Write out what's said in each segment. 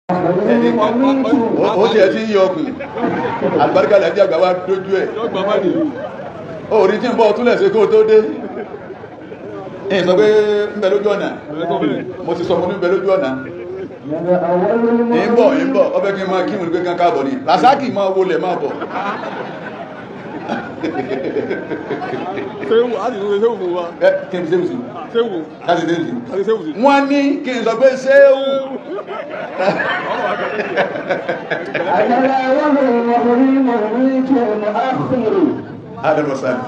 ó tiẹ̀ ti ń yọ ọkùn àlùbáríkà lẹ́jẹ̀ àgbà wa dójú ẹ̀ orí tí ń bọ́ túnlẹ̀ sí kó tó dé ẹ̀yìn sọ pé ń bẹ lójú ọ̀nà mo ti sọ fún ń bẹ lójú ọ̀nà ń bọ̀ ọbẹ̀ kí n máa kí wọn pé kankan bọ̀ ni Rasaki máa wọlé máa bọ̀ wọ́n ní kí n sọ pé ṣéwù Adama Sani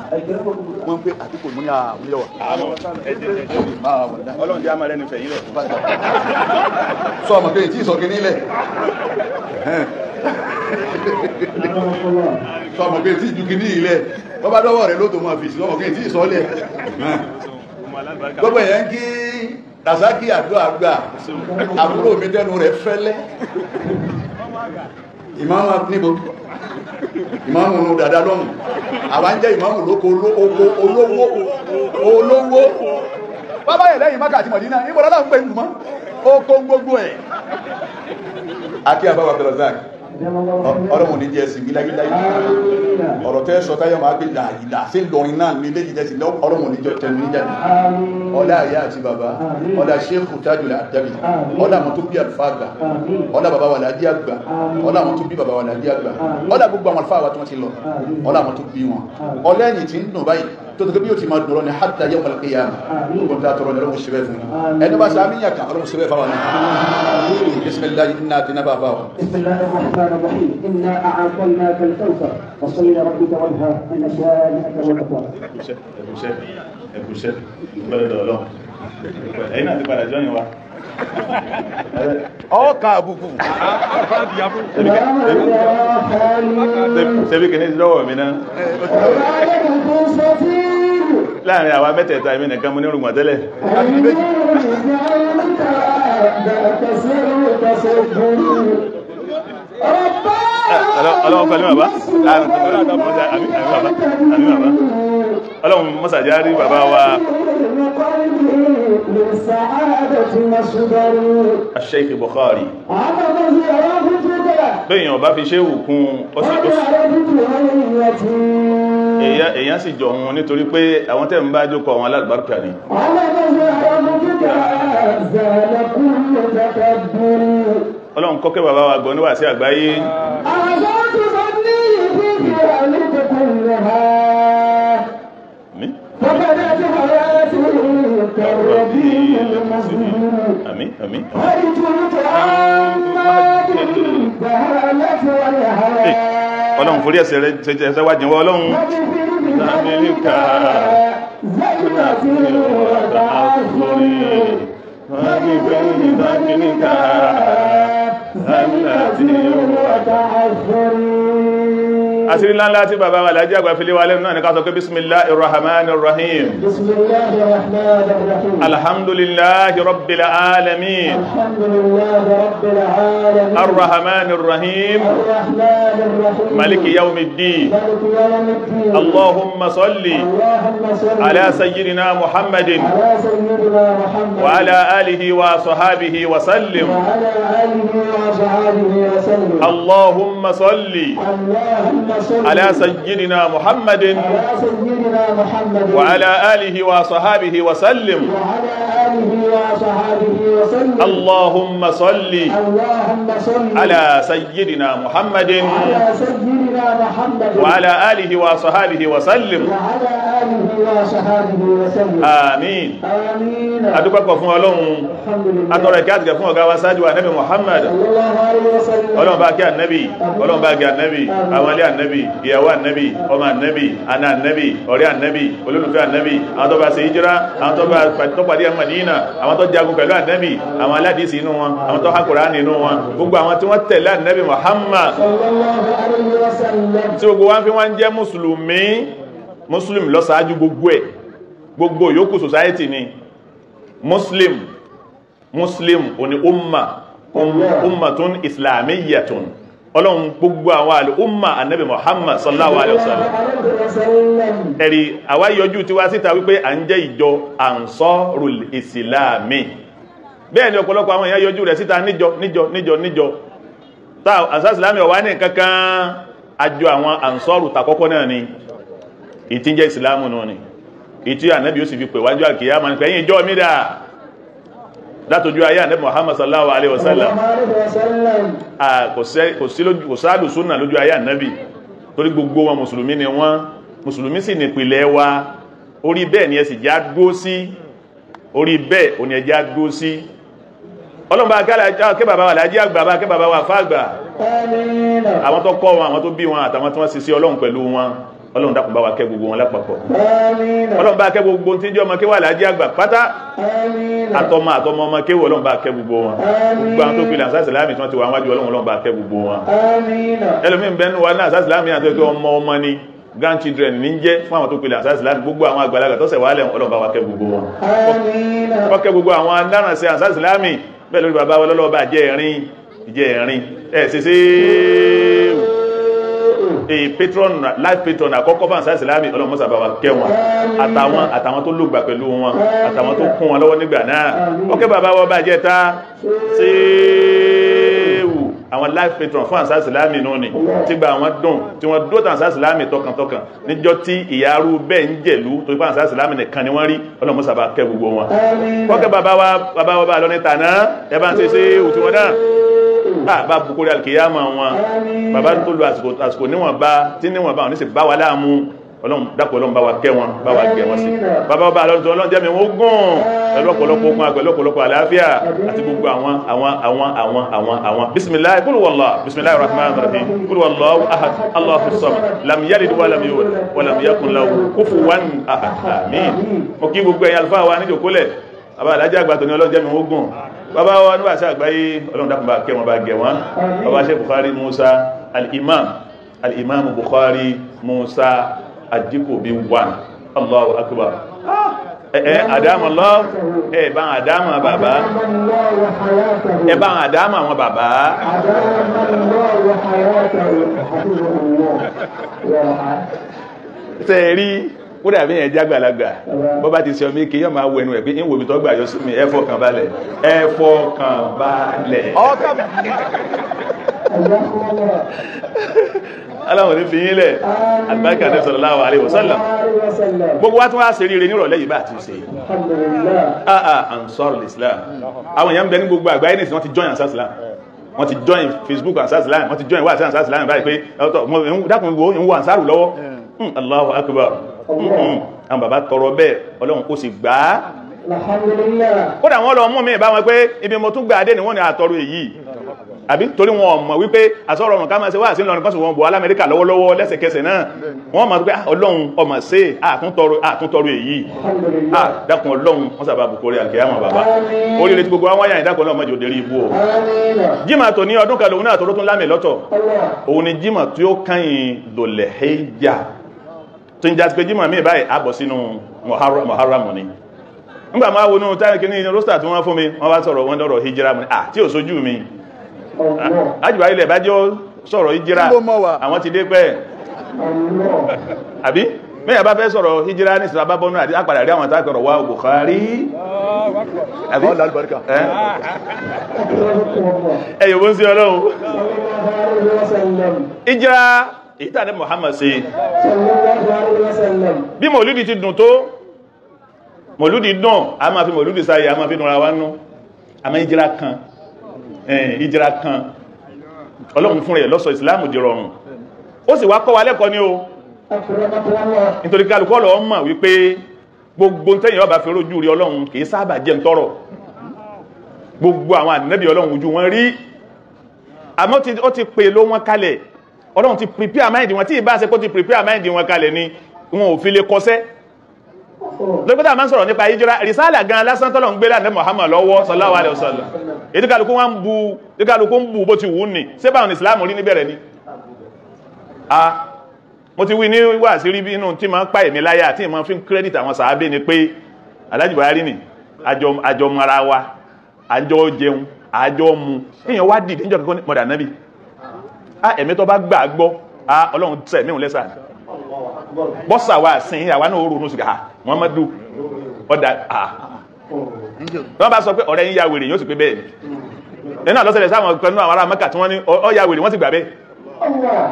wọ́n pé àdúgbò mú ní àwúyẹ̀wà ọlọ́run jẹ́ àmàlẹ́ nífẹ̀ẹ́ yìí rẹ̀ sọ ọmọ pé tí ìsọ̀kì nílẹ̀ sọ ọmọ pé tí ìjúkì ní ilẹ̀ wọ́n bá dọ́wọ́ rẹ̀ ló tó máa fi sí ọmọ pé tí ìsọ́lẹ̀ gbogbo èèyàn kí Rasaki àdúrà gbà àbúrò mi tẹnu rẹ̀ fẹ́lẹ́ ìmáàmù níbo ìmáàmù nù dàdá lọ́mù àwọn jẹ́ ìmáàmù lóko olówó bàbá yẹ̀ lẹ́yìn Mákà àti Mọ̀dínà ìbọ̀dá náà ń pè ń mọ́ oko gbogbo ẹ̀ àti àbáwà Razak ọlọ́run ní jẹ́ sí gílágíláyé ọ̀rọ̀ tẹ́ sọ táyọ̀ máa gbé dàídà sí lọrin náà ní ilé ìjẹsì ọlọ́run ní jọ tẹnu níjáde ọlá àyà àti bàbá ọlá Sheikh Tajul Adabi ọlá àwọn tó bí àlùfáàgbà ọlá bàbá wà ládí àgbà ọlá àwọn tó bí bàbá wà ládí àgbà ọlá gbogbo àwọn àlùfáà wa tí wọ́n ti lọ ọlá àwọn tó bí wọn ọlẹ́yìn tí ń dùn báyìí tó tó bí ó ti máa dùn ní hatta yawm al-qiyamah gbogbo ta tọrọ ní ọlọ́run ṣẹbẹ̀ fún ẹni bá sàmìyàn kan ọlọ́run ṣẹbẹ̀ fáwọn náà bismillah inna atina bàbá wa الرحيم إنا أعطيناك الكوثر فصل لربك وانحر إن شانئك هو الأبتر. ẹkùṣẹ́ gbọ́dọ̀ ọlọ́run ẹ̀yìn náà ti padà jọyìn wa ọkà àbùkù ṣebí kìíní lọ́wọ́ mi náà láàrin àwa mẹ́tẹ̀ẹ̀ta ìmì nìkan mú ní orùngbọ̀n tẹ́lẹ̀ ọlọ́run pẹ̀lú bàbá ọlọ́run mọ́sàjá rí bàbá wa Sheikh Bukhari lóyìn ọba fi ṣéwù kún èyàn sì jọ wọn nítorí pé àwọn tẹ́ ń bá jókòó àwọn alábàárùkà ni ọlọ́run kọ́kẹ́ bàbá wa gbọ́ níwà sí àgbáyé àmín àmín ọlọ́run forí ẹ̀ṣẹ̀ rẹ̀ ṣe wá jẹ́wọ́ ọlọ́run Amẹ́ríkà àṣírí ńlá tí bàbá wa lájí àgbà fílé wa lẹ́nu náà ní ká sọ pé bismillahir rahmanir rahim alhamdulillahi rabbil alamin arrahmanir rahim maliki yawmiddin allahumma salli ala sayyidina muhammadin wa ala alihi wa sahbihi wa sallim allahumma salli على سيدنا محمد وعلى آله وصحابه وسلم اللهم صل على سيدنا محمد وعلى آله وصحابه وسلم آمين adúpẹ́ fún Ọlọ́run atọrọ ìkẹ́ àti fún ọ̀gá wa ṣáájú Ànábì Muhammad Ọlọ́run bá kí Ànábì Ọlọ́run bá kí Ànábì àwọn ilé Ànábì ìyàwó Ànábì ọmọ Ànábì àna Ànábì ọ̀rẹ́ Ànábì olólùfẹ́ Ànábì àwọn tó bá ṣe hijira àwọn tó pàdé Mádínà àwọn tó jagun pẹ̀lú Ànábì àwọn aládìsí inú wọn àwọn tó há Kùránì inú wọn gbogbo àwọn tí wọ́n tẹ̀lé Ànábì Muhammad tí gbogbo wọn fi wọ́n jẹ́ Muslim lọ ṣáájú gbogbo yòókù society ni Muslim oní ummatun islamiyyatun Ọlọ́run gbogbo àwọn al-umma Ànábì Muhammad sallallahu alaihi wasallam ẹ̀rí àwa yọjú tí wá síta wípé à ń jẹ́ ìjọ Ansarul Islami bẹ́ẹ̀ ni ọ̀pọ̀lọpọ̀ àwọn èèyàn yọjú rẹ̀ síta níjọ tá àsásìlámì ọ̀wá ní kankan àjọ àwọn ànsọ́rù tàkọ́kọ́ náà ni ìtí jẹ́ ìsìlámù náà ni ìtí ànábì ó sì fi pè wájú àkìyà ma ní pẹ̀yìn ìjọ mídà látojú ayé ànábì Muhammad sallallahu alaihi wasallam kò sáàlù súnà lójú ayé ànábì torí gbogbo wọn mùsùlùmí ni wọ́n mùsùlùmí sì nípìlẹ̀ wa orí bẹ́ẹ̀ ni ẹ sì já dúó sí orí bẹ́ẹ̀ ò ní ẹ já dúó sí ọlọ́mbà kẹ́ bàbá wà lájí àgbà kẹ́ bàbá wà fàgbà àwọn tó kọ́ wọn àwọn tó bí wọn àtàwọn tí wọ́n sì sí ọlọ́run pẹ̀lú wọn ọlọ́run dákun bá wa kẹ́ gbogbo wọn lápapọ̀ ọlọ́run bá kẹ́ gbogbo tí jẹ́ ọmọ kẹ́ wà lájí àgbà pátá àtọmọ ọmọ kẹ́ wọ ọlọ́run bá kẹ́ gbogbo wọn gbogbo àwọn tó pìlẹ̀ àsásìlámì tí wọ́n ti wà wájú ọlọ́run bá kẹ́ gbogbo wọn ẹlòmíín bẹ́nu wa ní àsásìlámì àti ọmọ ni grandchildren ní jẹ́ fún àwọn tó pèlè àsásìlámì gbogbo àwọn àgbàlagbà tó ṣẹ̀ wálẹ̀ ọlọ́run bá wa kẹ́ gbogbo wọn kẹ́ gbogbo àwọn adárànṣe àsásìlámì bẹ́ẹ̀ lórí bàbá ọlọ́lọ́bà jẹ́ ẹ̀rin ẹ̀sẹ̀sẹ̀ life patron àkọ́kọ́ fún àṣà ìsìlámì ọlọ́mọ́sà bá wa kẹ́ wọn àtàwọn tó lògbà pẹ̀lú wọn àtàwọn tó kún wọn lọ́wọ́ nígbà náà ọkẹ́ bàbá wọ́n bá jẹ́ ta séèwù àwọn life patron fún àṣà ìsìlámì náà ni tí gba àwọn dùn tí wọ́n dó tàn àṣà ìsìlámì tọkàntọkàn níjọ́ tí ìyàrú bẹ́ẹ̀ ń jẹ̀lú tó ipá àṣà ìsìlámì nìkan ni wọ́n rí ọlọ́mọ́sà bá kẹ́ gbogbo wọn ọkẹ́ bàbá wa bá lọ ní tàná ẹ bá ń ṣe séèwù tí wọ́n náà bá bukúrí alkiyama wọn bàbá tó lò àsìkò níwọ̀nba tí níwọ̀nba wọn ní sì bá wa láàmú ọlọ́run dápọ̀ ọlọ́run bá wa kẹ́ wọn bá wa gẹ̀ wọn sí bàbá ọba alọ́dún ọlọ́run jẹ́mi wọ́n gùn pẹ̀lú ọ̀pọ̀lọpọ̀ okun pẹ̀lú ọ̀pọ̀lọpọ̀ àlàáfíà àti gbogbo àwọn bisimilahi kúrò wọ́lá bisimilahi rahman rahim kúrò wọ́lá ahad allahu samad lam yalid wa lam yulad wa lam yakun lahu kufuwan ahad àmín mo kí gbogbo ẹ̀yin àlùfáà wa níjòkólẹ̀ bàbá alájá àgbà tó ní ọlọ́run jẹ́mi wọ́n gùn bàbá wa níwà sí àgbáyé ọlọ́run dákùnbà kẹ́ wọn bá gẹ̀ wọn bàbá Sheikh Bukhari Musa al-imam Bukhari Musa Ajikobi 1 Allahu akbar àdámà lọ ẹ̀bá àdámà bàbá ẹ̀bá àdámà àwọn bàbá tẹ́ẹ̀rí ó dàbí ẹ̀ jágbàlagbà bọ́ bá ti ṣe ọmọ ike yọ́ máa wẹnu ẹ̀ pé ń wòmí tọ́gbà yọ sí mi ẹ fọkàn balẹ̀ ẹ fọkàn balẹ̀ aláwọ̀ ní fi yínlẹ̀ àgbáríkà ní sallallahu alaihi wasallam gbogbo wá tún wá ṣe ríire nírọ̀lẹ́ yìí bá ti ṣe Ansarul Islam àwọn èèyàn ń bẹ ní gbogbo àgbáyé nìsí wọ́n ti join Ansarul Islam wọ́n ti join Facebook Ansarul Islam wọ́n ti join wá sí Ansarul Islam báyìí pé dákùn wo ń wo Ansarul lọ́wọ́ Allahu akbar àwọn bàbá tọrọ bẹ́ẹ̀ Ọlọ́run kó sì gbà á kódà wọ́n lọ mú mi bá wọn pé ibi mo tún gbà dé ni wọ́n ni àtọrọ èyí àbí torí wọn mọ̀ wípé àsọ̀rọ̀ ọ̀rùn ká máa ṣe wá sí lọ́nà kọ́sùn wọn bọ̀ alamẹ́ríkà lọ́wọ́lọ́wọ́ lẹ́sẹ̀kẹsẹ̀ náà wọ́n mọ̀ pé Ọlọ́run ọmọ sí àtúntọrọ èyí dákun Ọlọ́run wọ́n sábà bùkórí àkẹ́yàmọ̀ bàbá oríire tí gbogbo àwọn wáyà ìdákun náà mọ́jọ dérí ibú ọ̀ jímà tó ní ọdún kan lòun náà tó tún lámì lọ́tọ̀ òun ni jímà tí ó kányìn Dhul-Hijjah tó ń jásí pé jímà míì báyìí àbọ̀ sínú Muharram ni nígbà máa wọnú táyẹ̀kì ní róstà tí wọ́n fún mi wọ́n wá sọ̀rọ̀ wọ́n dọ̀rọ̀ hijira mi tí ò sójú mi ájúwà ilẹ̀ bá jọ sọ̀rọ̀ hijira àwọn ti dé pẹ́ àbí mẹ́yà bá fẹ́ sọ̀rọ̀ hijira ní ìsìnà bábọ́nú àti àpàdà rí àwọn tàkọ̀rọ̀ wá Bukhari ẹ̀yọ̀ bó ń sí Ọlọ́run hijira ìtàdé Muhammad sí bí mọ̀lúdì ti dùn tó mọ̀lúdì dùn a máa fi mọ̀lúdì sáyé a máa fi dùnra wá nú a máa ìjìra kan Ọlọ́run fún rẹ̀ lọ́sọ̀ ìsìláàmù di rọrùn ó sì wá kọ́ wa lẹ́kọ̀ọ́ ní o nítorí kálukọ́ lọ mọ̀ wípé gbogbo tẹ́yìn ọba fi rójú rí Ọlọ́run kìí sábà jẹ́ ń tọ́rọ̀ gbogbo àwọn ànábì Ọlọ́run ojú wọn rí àmọ́ ó ti pè ló wọn kalẹ̀ Ọlọ́run ti prepare mind wọn tí ìbá ṣe kó ti prepare mind wọn kalẹ̀ ni wọn ò fi lè kọsẹ́ lókítà máa ń sọ̀rọ̀ nípa ìjírá ìrìsáàlà gan lásán tọ́lọ̀ ń gbé láàrin Muhammad lọ́wọ́ sallallahu alaihi wasallam èdè kálukú ń bú bó ti wù ní ṣé báwọn Islam rí níbẹ̀rẹ̀ ni mo ti wí ní wà sí rí inú tí ma ń pa èmì láyá tí ma fi ń credit àwọn sàábé ni pé Alhaji Buhari ni àjọ mara wa àjọ jẹun àjọ mu èèyàn wá dìde níjọ́ kankan mọ̀dà nábì ẹ̀mí tó bá gbà gbọ́ Ọlọ́run tẹ̀ míhùn lẹ́sà bọ́sà wa sin àwa náà ronú sí Muhammadu ọ̀dà wọ́n bá sọ pé ọ̀rẹ́ yín ya wèrè yóò sì pé bẹ́ẹ̀ ni nínú àlọ́sẹ̀lẹ̀ sáwọn kan nínú àwọn ará Mẹ́kà tí wọ́n ní ó ya wèrè wọ́n sì gbà bẹ́ẹ̀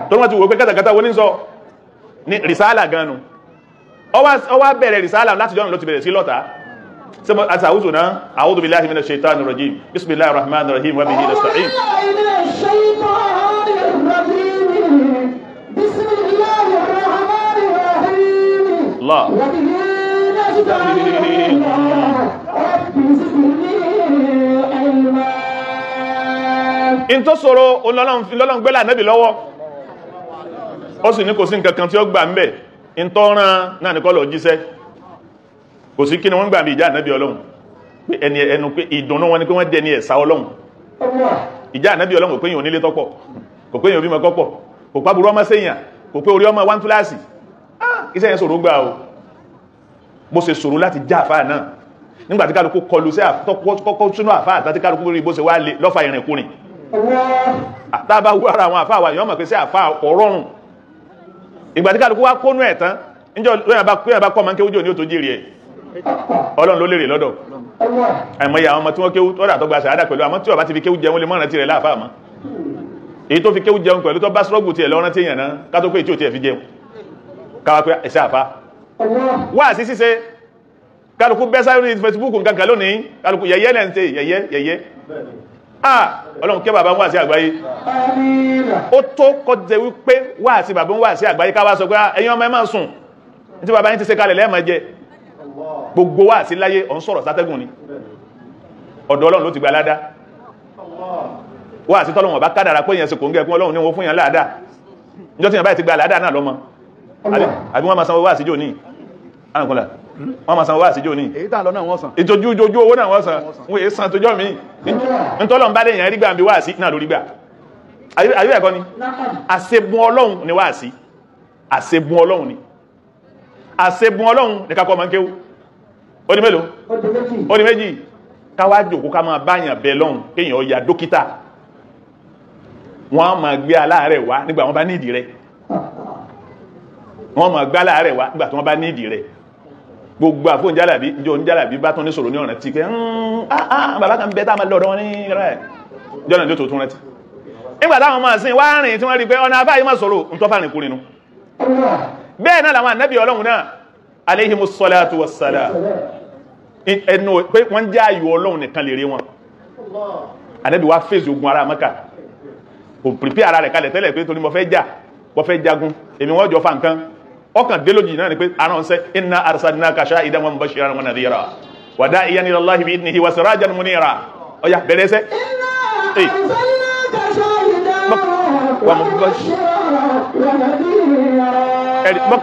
tó wọ́n ti wò pé kátàkátà wo ní sọ ní rìsáàlà gan-an ó wá bẹ̀rẹ̀ rìsáàlà láti jọ́nà ló ti bẹ̀rẹ̀ sí lọ́ta sẹ́mọ́ àti àwùjọ náà a'udhu billahi minash shaitani rajim bismillahir rahmanir rahim wa bihi nasta'in Allah in tó sọ̀rọ̀ Ọlọ́run gbẹ́lá Ànábì lọ́wọ́ ó sì ní kò sí nǹkan kan tí ó gbà ń bẹ̀ in tó rán náà ní kọ́ lọ jíṣẹ́ kò sí kí ni wọ́n gbà bí ìjà Ànábì Ọlọ́run pé ẹnu pé ìdùnnú wọn ni pé wọ́n dẹ ní ẹ̀sà Ọlọ́run ìjà Ànábì Ọlọ́run kò pé èèyàn onílé tọ́pọ̀ kò pé èèyàn orí mọ́ kọ́pọ̀ kò pá burú ọmọ sẹ́yìn kò pé orí ọmọ wá ń túláàsì iṣẹ́ yẹn sọ̀rọ̀ gbà o bó ṣe sọ̀rọ̀ láti já àfáà náà nígbàtí kálukú kọlu sí àkọ́kọ́ sínú àfáà àtàtí kálukú rí bó ṣe wá lè lọ́fà ìrìnkúrìn àtàbà wú ara àwọn àfáà wà yọ́ mọ̀ pé sí àfáà ọ̀rọ̀rùn ìgbàtí kálukú wá kónú ẹ̀tán níjọ́ lóyìn bá kọ́ ma ń kéwú jò ní ó tó jèrè ẹ̀ Ọlọ́run ló lérè lọ́dọ̀ àìmọye àwọn ọmọ tí wọ́n kéwú tọ́dà tó gba ṣàhádà pẹ̀lú àmọ́ tí ó bá ti fi kéwú jẹun lè mọ́ràn tí rẹ̀ láàfáà mọ́ èyí tó fi kéwú jẹun pẹ̀lú tó bá sọ́rọ̀gù tí ẹ̀ lọ́rán tí èèyàn náà ká tó pé tí ó ti ẹ̀ fi jẹun káwà pé ẹ̀sẹ̀ àfá wà sí ṣíṣe kálukú bẹ́sáyórí Facebook nǹkan kan lónìí kálukú yẹ̀yẹ́ lẹ́ ń tẹ́ yẹ̀yẹ́ Ọlọ́run kẹ́ bàbá wà sí àgbáyé ó tó kọjẹ wípé wà sí bàbá wà sí àgbáyé ká wá sọ pé ẹ̀yin ọmọ ẹ máa sùn tí bàbá yín ti ṣe kalẹ̀ lẹ́ẹ̀mọ́ jẹ gbogbo wà sí láyé ọ̀n sọ̀rọ̀ sátẹ́gùn ni ọ̀dọ̀ Ọlọ́run ló ti gba ládá wà sí tọ́lọ́wọ̀n bá kádàrà pé yẹn sì kò ń gẹ̀kún Ọlọ́run ní wọ́n fún yẹn láàdá níjọ́ tí yẹn báyìí ti gba ládá náà lọ́mọ àbí wọ́n máa sanwó wà síjò ní àrùnkúnlá wọ́n máa sanwó wà síjò ní èyí tàn lọ́nà wọ́n san ìtọ́jú owó náà wọ́n san wọ́n èé san tójọ́ mi nítọ́lọ̀ ń bá lè yẹn rí gbà bí wà sí náà lórí gbà ayé ẹ̀kọ́ ni àṣebùn Ọlọ́run ni wà sí àṣebùn Ọlọ́run ni àṣebùn Ọlọ́run ní kakọ́ máa ń kéwú ó ní mélòó ó ní méjì káwá jòkó ká máa báyàn bẹ lọ́hùn kéèyàn ya dókítà wọ́n máa gbé aláàárẹ̀ wá nígbà wọ́n bá nídìí rẹ̀ wọ́n máa gbá aláàárẹ̀ wá nígbà tí wọ́n bá nídìí rẹ̀ gbogbo àfóhùn jálàbí ìjọ oníjálàbí bá tún ní sọ̀rọ̀ ní ọ̀nà tí kẹ́ bàbá kan bẹ́ tá máa lọ́dọ̀ wọn ní rẹ̀ jọ́nà ló tó tún rántí nígbà táwọn máa sin wá rìn tí wọ́n rí pé ọ̀nà afáyí máa sọ̀rọ̀ ń tọ́fà rìn kúrin bẹ́ẹ̀ náà làwọn ànábì Ọlọ́run náà alayhimus salatu wassalam ẹnu pé wọ́n jẹ́ ayò Ọlọ́run nìkan lè rí wọn ànábì wá fèsì ogun ara Mẹ́kà kò pìrìpì ara rẹ̀ kalẹ̀ tẹ́lẹ̀ pé torí mo fẹ́ jà wọ́n fẹ́ jagun èmi wọ́n jọ fa nǹkan ọkàn délójì náà ni pé aránṣẹ́ inna arsalnaka shahidan wa mubashiran wa nadhira wa da'iyan ila Allahi bi idnihi wa sirajan munira ọya bẹ̀rẹ̀ sẹ́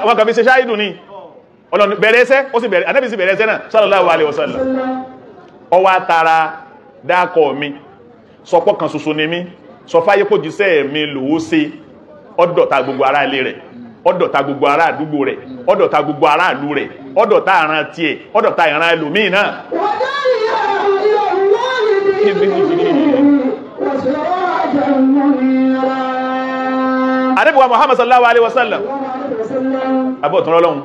wọ́n kàbí ṣe ṣáìdù ní ọlọ́run bẹ̀rẹ̀ sẹ́ ó sì bẹ̀rẹ̀ anábì sí bẹ̀rẹ̀ sẹ́ náà sallallahu alaihi wasallam ọwá tara dákọ̀ mi sọpọ̀ kan ṣoṣo ni mi sọ fáyé kó jíṣẹ́ mi lòó sí ọdọ̀ta gbogbo ará ilé rẹ̀ ọdọ̀ta gbogbo ará àdúgbò rẹ̀ ọdọ̀ta gbogbo ará ìlú rẹ̀ ọdọ̀ta àrán tiẹ̀ ọdọ̀ta ìran ẹlòmíì náà ànábì wa Muhammad sallallahu alaihi wasallam abọ́ tún rọ́lọ́run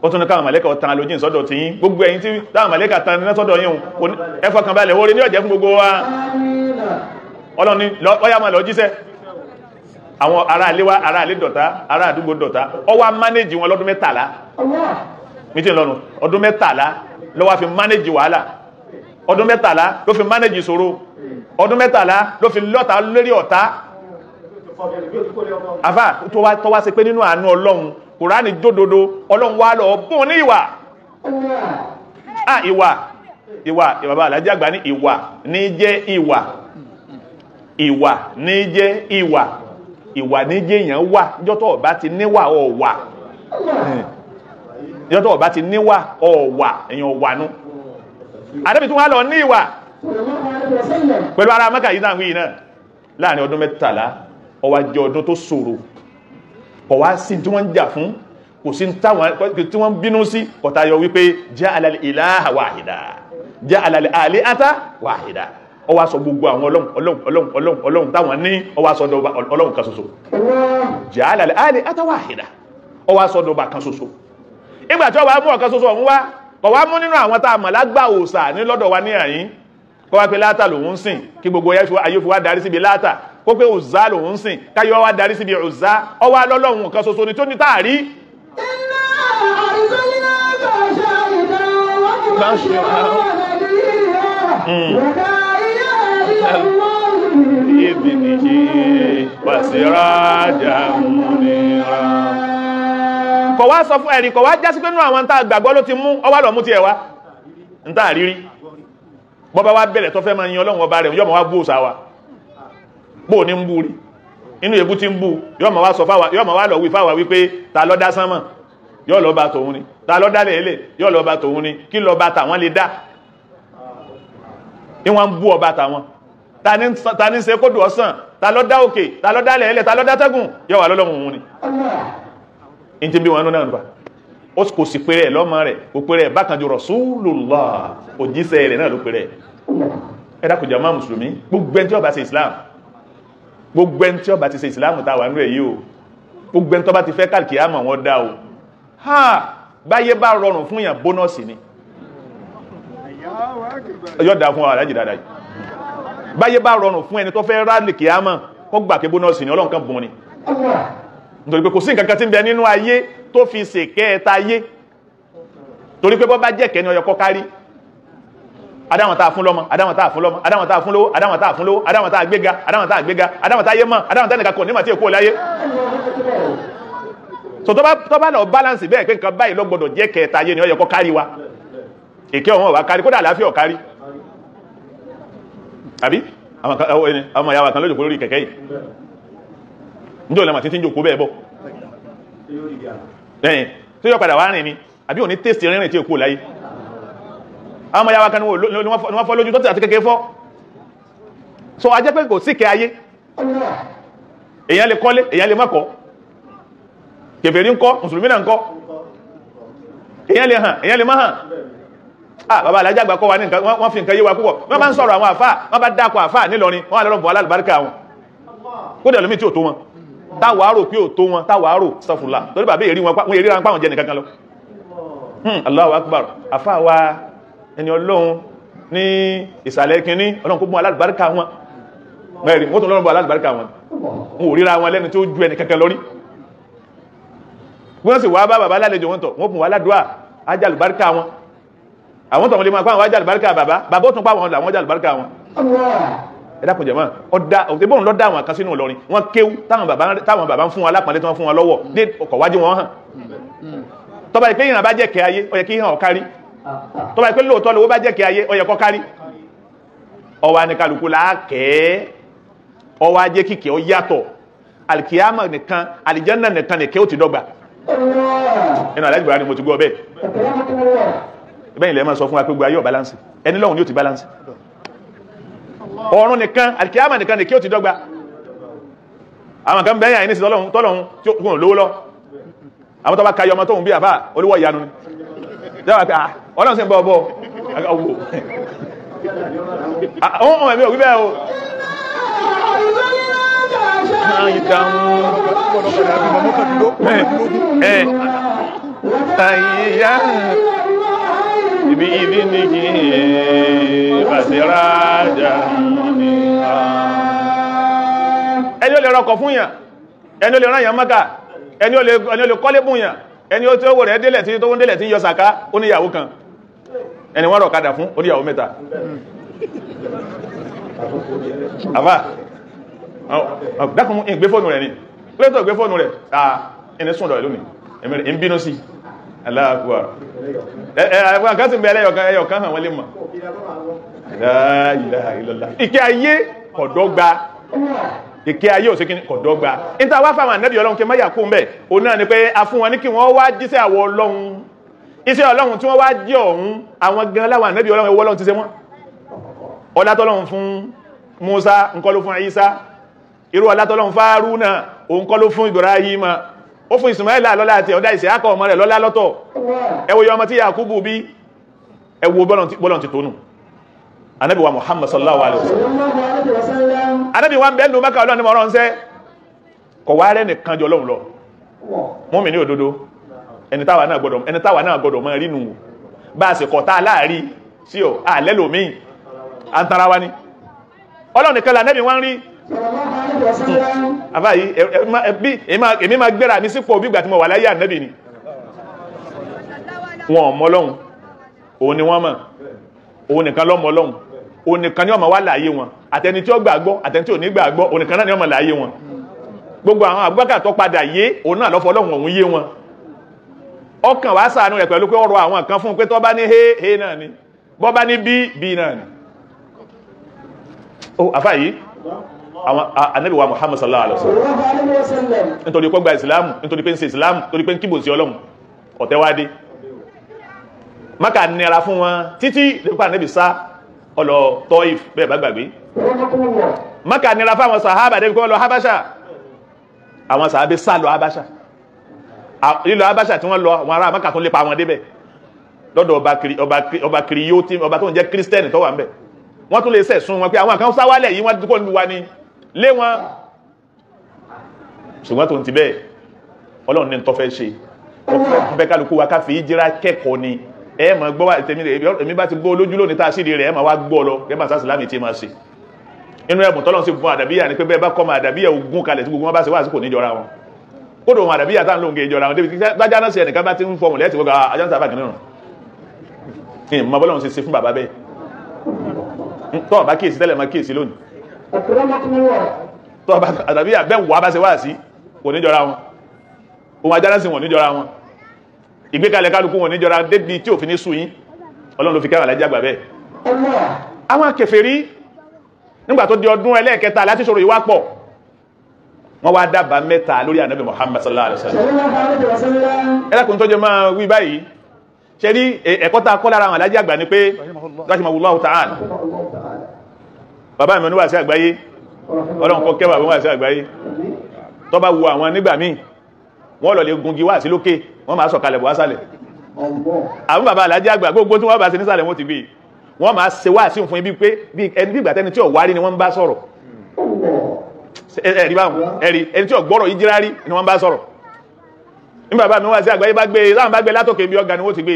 ó tún ní káwọn màlẹ́kà ọ̀tàn alójín sọ́dọ̀ tí yín gbogbo ẹ̀yin tí táwọn màlẹ́kà tàn ní sọ́dọ̀ yín ẹ fọkàn balẹ̀ orí ní ọ̀jẹ́ fún gbogbo wa Ọlọ́run ní ọya máa lọ jíṣẹ́ àwọn ará ilé wa ará ilé dọ̀tá ará àdúgbò dọ̀tá ó wá mánéjì wọn lọ́dún 13 mítí lọ́nu ọdún 13 ló wá fi mánéjì wàhálà ọdún 13 ló fi mánéjì ìṣòro ọdún 13 ló fi lọ́ta lórí ọ̀tá àfà tó wá ṣe pé nínú àánú Ọlọ́run Kùránì jódodo Ọlọ́run wá lọ bùn ní ìwà bàbá alájí àgbà ní ìwà ní jẹ́ ìwà ní jẹ́ ìwà ní jẹ́ èèyàn wà jọ́tọ̀ bá ti níwà ọ̀wà jọ́tọ̀ bá ti níwà ọ̀wà èèyàn wà nú àdẹ́bì tún wá lọ ní ìwà pẹ̀lú ara Mẹ́kà yìí náà wí náà láàrin ọdún 13 ó wá jẹ́ ọdún tó ṣòro kò wá sí tí wọ́n ń jà fún kò sí tí wọ́n bínú sí kọ̀tayọ wípé ja'ala al-ilaha wahida ja'ala al-alihata wahida ó wá sọ gbogbo àwọn ọlọ́run táwọn ní ó wá sọ ọlọ́run kan ṣoṣo ja'ala al-alihata wahida ó wá sọ ọba kan ṣoṣo ìgbà tí ó wá mú ọ̀kan ṣoṣo ọ̀hún wá kọ̀ wá mú nínú àwọn tá a mọ̀ lágbà òòṣà ní lọ́dọ̀ wa ní àyín kó wá pé Láàtà lòun ń sìn kí gbogbo ayé fi wá darí síbi Láàtà kó pé Uzza lòun ń sìn káyọ̀ wá darí síbi Uzza ọwọ́ alọ́lọ́hun kan ṣoṣo ni tó ní táàrí. Kọ̀ wá sọ fún ẹ̀rí kọ̀ wá jásí pé nínú àwọn tá a gbàgbọ́ ló ti mú ọwọ́ lọ mú tiẹ̀ wá ń tà rírí bọ́bá wá bẹ̀rẹ̀ tó fẹ́ máa yin Ọlọ́run ọba rẹ̀ yọ́mọ̀ wá bú òsà wa bó ní ń bú rí inú ebú tí ń bú yọ́mọ̀ wá sọ fáwa yọ́mọ̀ wá lọ wí fáwa wípé ta ló dá sánmọ̀ yọ́ lọ bá tòun ni ta ló dá lẹ́lẹ̀ yọ́ lọ bá tòun ni kí lọ bá tàwọn lè dá ní wọ́n ń bú ọba tàwọn ta ní ṣe kódù ọ̀sán ta ló dá òkè ta ló dá lẹ́lẹ̀ ta ló dá tẹ́gùn yọ́ wà lọ́lọ́run òun ni in ti bí wọn náà nípa ó kò sì pèrè lọ́mọ rẹ̀ kò pèrè bákanjú Rasulullah òjíṣẹ́ rẹ̀ náà ló pèrè ẹ̀dá kò jàmá mùsùlùmí gbogbo ẹni tí ó bá ṣe Islam gbogbo ẹni tí ó bá ti ṣe Islam ta wà nínú èyí o gbogbo ẹni tó bá ti fẹ́ kàlùkì àmọ̀ wọn dá o ha báyé bá rọrùn fún yàn bónọ́sì ni yóò dá fún alájì dáadáa yìí báyé bá rọrùn fún ẹni tó fẹ́ rálì kì àmọ̀ kó gbà pé bónọ́sì ni Ọlọ́run kan bùn ni nítorí pé kò sí nǹkan kan tí ń bẹ nínú ayé tó fi ṣèkẹ́ ẹta ayé torí pé bọ́ bá jẹ́ kẹ́ni ọyọ kọ́ kárí adáwọn tá fún lọ́mọ adáwọn tá fún lọ́mọ adáwọn tá fún lówó adáwọn tá fún lówó adáwọn tá gbéga adáwọn tá gbéga adáwọn tá yé mọ́ adáwọn tá nìkan kò ní mà tí èkó láyé so tó bá lọ balance bẹ́ẹ̀ pé nǹkan báyìí ló gbọdọ̀ jẹ́ kẹta ayé ni ọyọ kọ́ kárí wa èké ọmọ wa kárí kódà àlàáfíà ọ̀kárí àbí àwọn ìyá wa kan lójòkó lórí kẹ̀kẹ́ yìí níjọ́ lẹ́mà tí tí ń jòkó bẹ́ẹ̀ bọ́ ẹ̀yìn tí yọ padà wá rìn ní àbí òní tẹ́sì rìnrìn tí ó kó láyé àwọn ọmọ yàwá kan ní wọ́n fọ́ lójú tó tẹ́ àti kékeré fọ́ so a jẹ́ pé kò sí kẹ ayé èyàn lè kọ́lé èyàn lè mọ́kọ́ kèfèrí ń kọ́ mùsùlùmí náà ń kọ́ èyàn lè hàn èyàn lè má hàn ah bàbá alájàgbà kọ́ wa ní nǹkan wọ́n fi nǹkan yé wa púpọ̀ wọ́n bá ń sọ̀rọ̀ àwọn àfáà wọ́n bá dákọ̀ àfáà nílọrin wọ́n wà lọ́rọ̀ bọ̀ alálùbáríkà wọn kó dẹ̀ lómi tí ò tó wọn táwàárò pé ò tó wọn táwàárò sọfùnlá torí bàbá èrí wọn èrí ra ń pàwọn jẹ nìkan kan lọ Allahu Akbar àfáà wa ẹni Ọlọ́run ní ìsàlẹ̀ kìíní Ọlọ́run kó mú alálùbáríkà wọn mẹ́rin wọ́n tó lọ́rùn bọ̀ alálùbáríkà wọn wọn ò ríra wọn lẹ́ni tó ju ẹni kankan lórí wọ́n sì wá bá bàbá lálejò wọn tọ̀ wọ́n fún wa ládùá ajálùbáríkà wọn àwọn tọ̀wọ́n lè máa pàwọn ajálùbáríkà bàbá ó tún pàwọn làwọn ajálùbáríkà wọn ẹ̀dàkùn jẹ̀mọ́ òtẹ́bọ̀n lọ́dá àwọn kan sínú Ìlọrin wọ́n kéwú táwọn bàbá ń fún wọn alápàdé tí wọ́n fún wọn lọ́wọ́ dé ọkọ̀ wájú wọn hàn tọ́bá ìpé ìrìn bá jẹ́ kẹ ayé ó yẹ kí ìhàn ọ̀kárí tọ́bá ìpé lóòtọ́ lówó bá jẹ́ kẹ ayé ó yẹ kọ́ kárí ọwá ní kálukú láàkẹ́ ọwá jẹ́ kíkẹ́ ó yàtọ̀ alìkìyàmọ̀ nìkan àlìjẹ́nà nìkan nìkẹ́ ó ti dọ́gba ẹnu alájùbára ni mo ti gbọ́ bẹ́ẹ̀ bẹ́ẹ̀ ilẹ̀ máa sọ fún wa pé gbogbo ayé ò balance ẹni lọ́hùn ni ó ti balance ọ̀run nìkan alìkìyàmà nìkan ní kí ó ti dọ́gba àwọn kan bẹ́yà ní sí tọ́lọ̀hun tí ó kún lówó lọ àwọn tó bá kayọ ọmọ tóhun bí àfá olúwọ̀ ìyanu ni jẹ́wà pé ọlọ́run sí ń bọ́ ọbọ́ ọwọ́ ẹ̀mí òwú bẹ́ẹ̀ o ibi ibi nìkí bàṣírájà ẹni ó lè rọkọ̀ fún yàn ẹni ó lè rán yàn Mákà ẹni ó lè kọ́lé fún yàn ẹni ó tí ó wò rẹ̀ délẹ̀ tí tó wọ́n délẹ̀ tí yọ sàká ó ní ìyàwó kan ẹni wọ́n rọ̀kadà fún ó ní ìyàwó mẹ́ta àbá dákùn ìgbé fóònù rẹ̀ ni lẹ́tọ̀ ìgbé fóònù rẹ̀ ẹni sùn lọ́rẹ̀ lónìí ń bínú sí aláàkúwà ẹ̀ẹ̀kùn kan sì bẹ ẹyọkan hàn wọ́n lè mọ̀ la ilaha illallah ìkẹ́ ayé kọ̀dọ́gba ìkẹ́ ayé ò sí kí kọ̀dọ́gba níta wá fáwọn ànábì Ọlọ́run kí máyà kún bẹ̀ o náà ni pé a fún wọn ní kí wọ́n wá jíṣẹ́ àwọ Ọlọ́run iṣẹ́ Ọlọ́run tí wọ́n wá jí ọ̀hún àwọn gan láwọn ànábì Ọlọ́run ẹwọ́ Ọlọ́run ti ṣe wọ́n ọlátọ́lọ́run fún Musa nǹkan ló fún Isa irú ọlátọ́lọ́run fún Haruna òun kọ́ ló fún Ibrahim ó fún Ismaila lọ́lá àti ọ̀dá Ìsíákà ọmọ rẹ̀ lọ́lá lọ́tọ̀ ẹ wo ọmọ tí Yakubu bí ẹ wo bọ́lọ̀ ti tónù Ànábì wa Muhammad sallallahu alaihi wasallam Ànábì wa ń bẹ́ẹ̀ lù Mákà Ọlọ́run ní mọ̀rán ṣẹ́ kọ̀ wá rẹ̀ nìkan jọ Ọlọ́run lọ mùmínì òdodo ẹni táwa náà gbọdọ̀ máa rínú bá a sì kọ̀tá láàrí sí ọ̀ àlẹ́lòmíì àntara wa ni ọlọ́run nìkan là nẹ́bí wọ́n rí àbáyí èmi máa gbéra mi sípò bí ìgbà tí mo wà láyé ànẹ́bì ni wọn ò mọ Ọlọ́run òun ni wọ́n mọ̀ òun nìkan ló mọ Ọlọ́run òun nìkan ni ó máa wà láyé wọn àtẹni tí ó gbàgbọ́ àtẹni tí ò ní gbàgbọ́ òun nìkan náà ni ó máa láyé wọn gbogbo àwọn Abubakar tó padà yé òun náà lọ́fọ́ Ọlọ́run òun yé wọn ọkàn wá ṣàánú rẹ̀ pẹ̀lú pé ọ̀rọ̀ àwọn kan fún pé tó bá ní he náà ni bọ́ bá ní bí náà ni ó àfáyí àwọn Ànábì wa Muhammad sallallahu alaihi wasallam nítorí pé gba ìsìlámù nítorí pé ń ṣe ìsìlámù nítorí pé ń kíbò sí Ọlọ́run ọ̀tẹ́wádé Mákà nira fún wọn títí nípa Ànábì sá ọlọ Tọ́ìf bẹ́ẹ̀ bá gbàgbé Mákà nira fún àwọn sàhábà débi kọ́ lọ Habasha àwọn sàhábé sá lọ Habasha lílọ Habasha tí wọ́n lọ àwọn ará Mákà tó lè pa wọn débẹ̀ lọ́dọ̀ ọba kiri yóò tí ọba tó ń jẹ́ kírísítẹ́nì tó wà ń bẹ̀ wọ́n tún lè sẹ̀sùn wọn pé àwọn kan sáwálẹ̀ yìí wọ́n kó lù wa ni lé wọn ṣùgbọ́n tó ń ti bẹ́ẹ̀ Ọlọ́run ní tó fẹ́ ṣe ọ̀fẹ́ kálukú wa ká fi ìjírá kẹ́kọ̀ọ́ ni ẹ máa gbọ́ wá èmi bá ti gbọ́ olójú lónìí tá a sì rí rẹ̀ ẹ máa wá gbọ́ lọ kẹ́ bá sásìlámì tí máa ṣe inú ẹ̀bùn tọ́lọ́run sì fún àdàbíyà ni pé bẹ́ẹ̀ bá kọ́ máa àdàbíyà ogun kalẹ̀ tí gbogbo wọn bá ṣe wá àsìkò níjọra wọn kódò wọn àdàbíyà tá ń lóun ìjọra wọn débi bájá náà sí ẹnìkan bá ti ń fọmù lẹ́ẹ̀tì gbogbo ajáǹsà bá kìnnìún ìmọ̀ bọ́lọ́run sì ṣe fún bàbá bẹ́ẹ̀ tọ́ bá kíyèsí tẹ́lẹ̀ máa kíyèsí lónìí tọ́ bá àdàbíyà bẹ́ẹ̀ wà bá ṣe wá sí kò níjọra wọn ohun ajánásí wọn níjọra wọn ìgbékalẹ̀ kálukú wọn níjọra débi tí òfin ní sùyín Ọlọ́run ló fi kẹwàá lájá gbà bẹ́ẹ̀ àwọn kèfèrí nígbà tó di ọdún ẹlẹ́ẹ̀kẹta láti ṣòro ìwá pọ̀ wọ́n wá dábàá mẹ́ta lórí Ànábì Muhammad sallallahu alaihi wasallam ẹlẹ́kùn tó jẹ máa wí báyìí ṣe rí ẹ̀kọ́ ta kọ́ lára àwọn alájá àgbà ni pé rahimahullahu ta'ala bàbá mi oníwà sí àgbáyé Ọlọ́run kọ́ kẹwàá wọ́n wà sí àgbáyé tó bá wo àwọn nígbà míì wọ́n lọ lè gungi wá sí lókè wọ́n máa sọ̀kalẹ̀ bọ̀ wásálẹ̀ àwọn bàbá alájá àgbà gbogbo tí wọ́n bá ṣe nísàlẹ̀ wọ́n ti bí wọ́n máa ṣe wá sí fún ibi pé ẹni bí ìgbà tẹni tí ò wárí ni wọ́n bá sọ̀rọ̀ ẹ̀rí báwọn ẹni tí ò gbọ́rọ̀ yìí jírárí ni wọ́n bá sọ̀rọ̀ ní bàbá mi wá sí àgbáyé bá gbé láwọn bá gbé látòkè bí ọ̀gá ni wọ́n ti gbé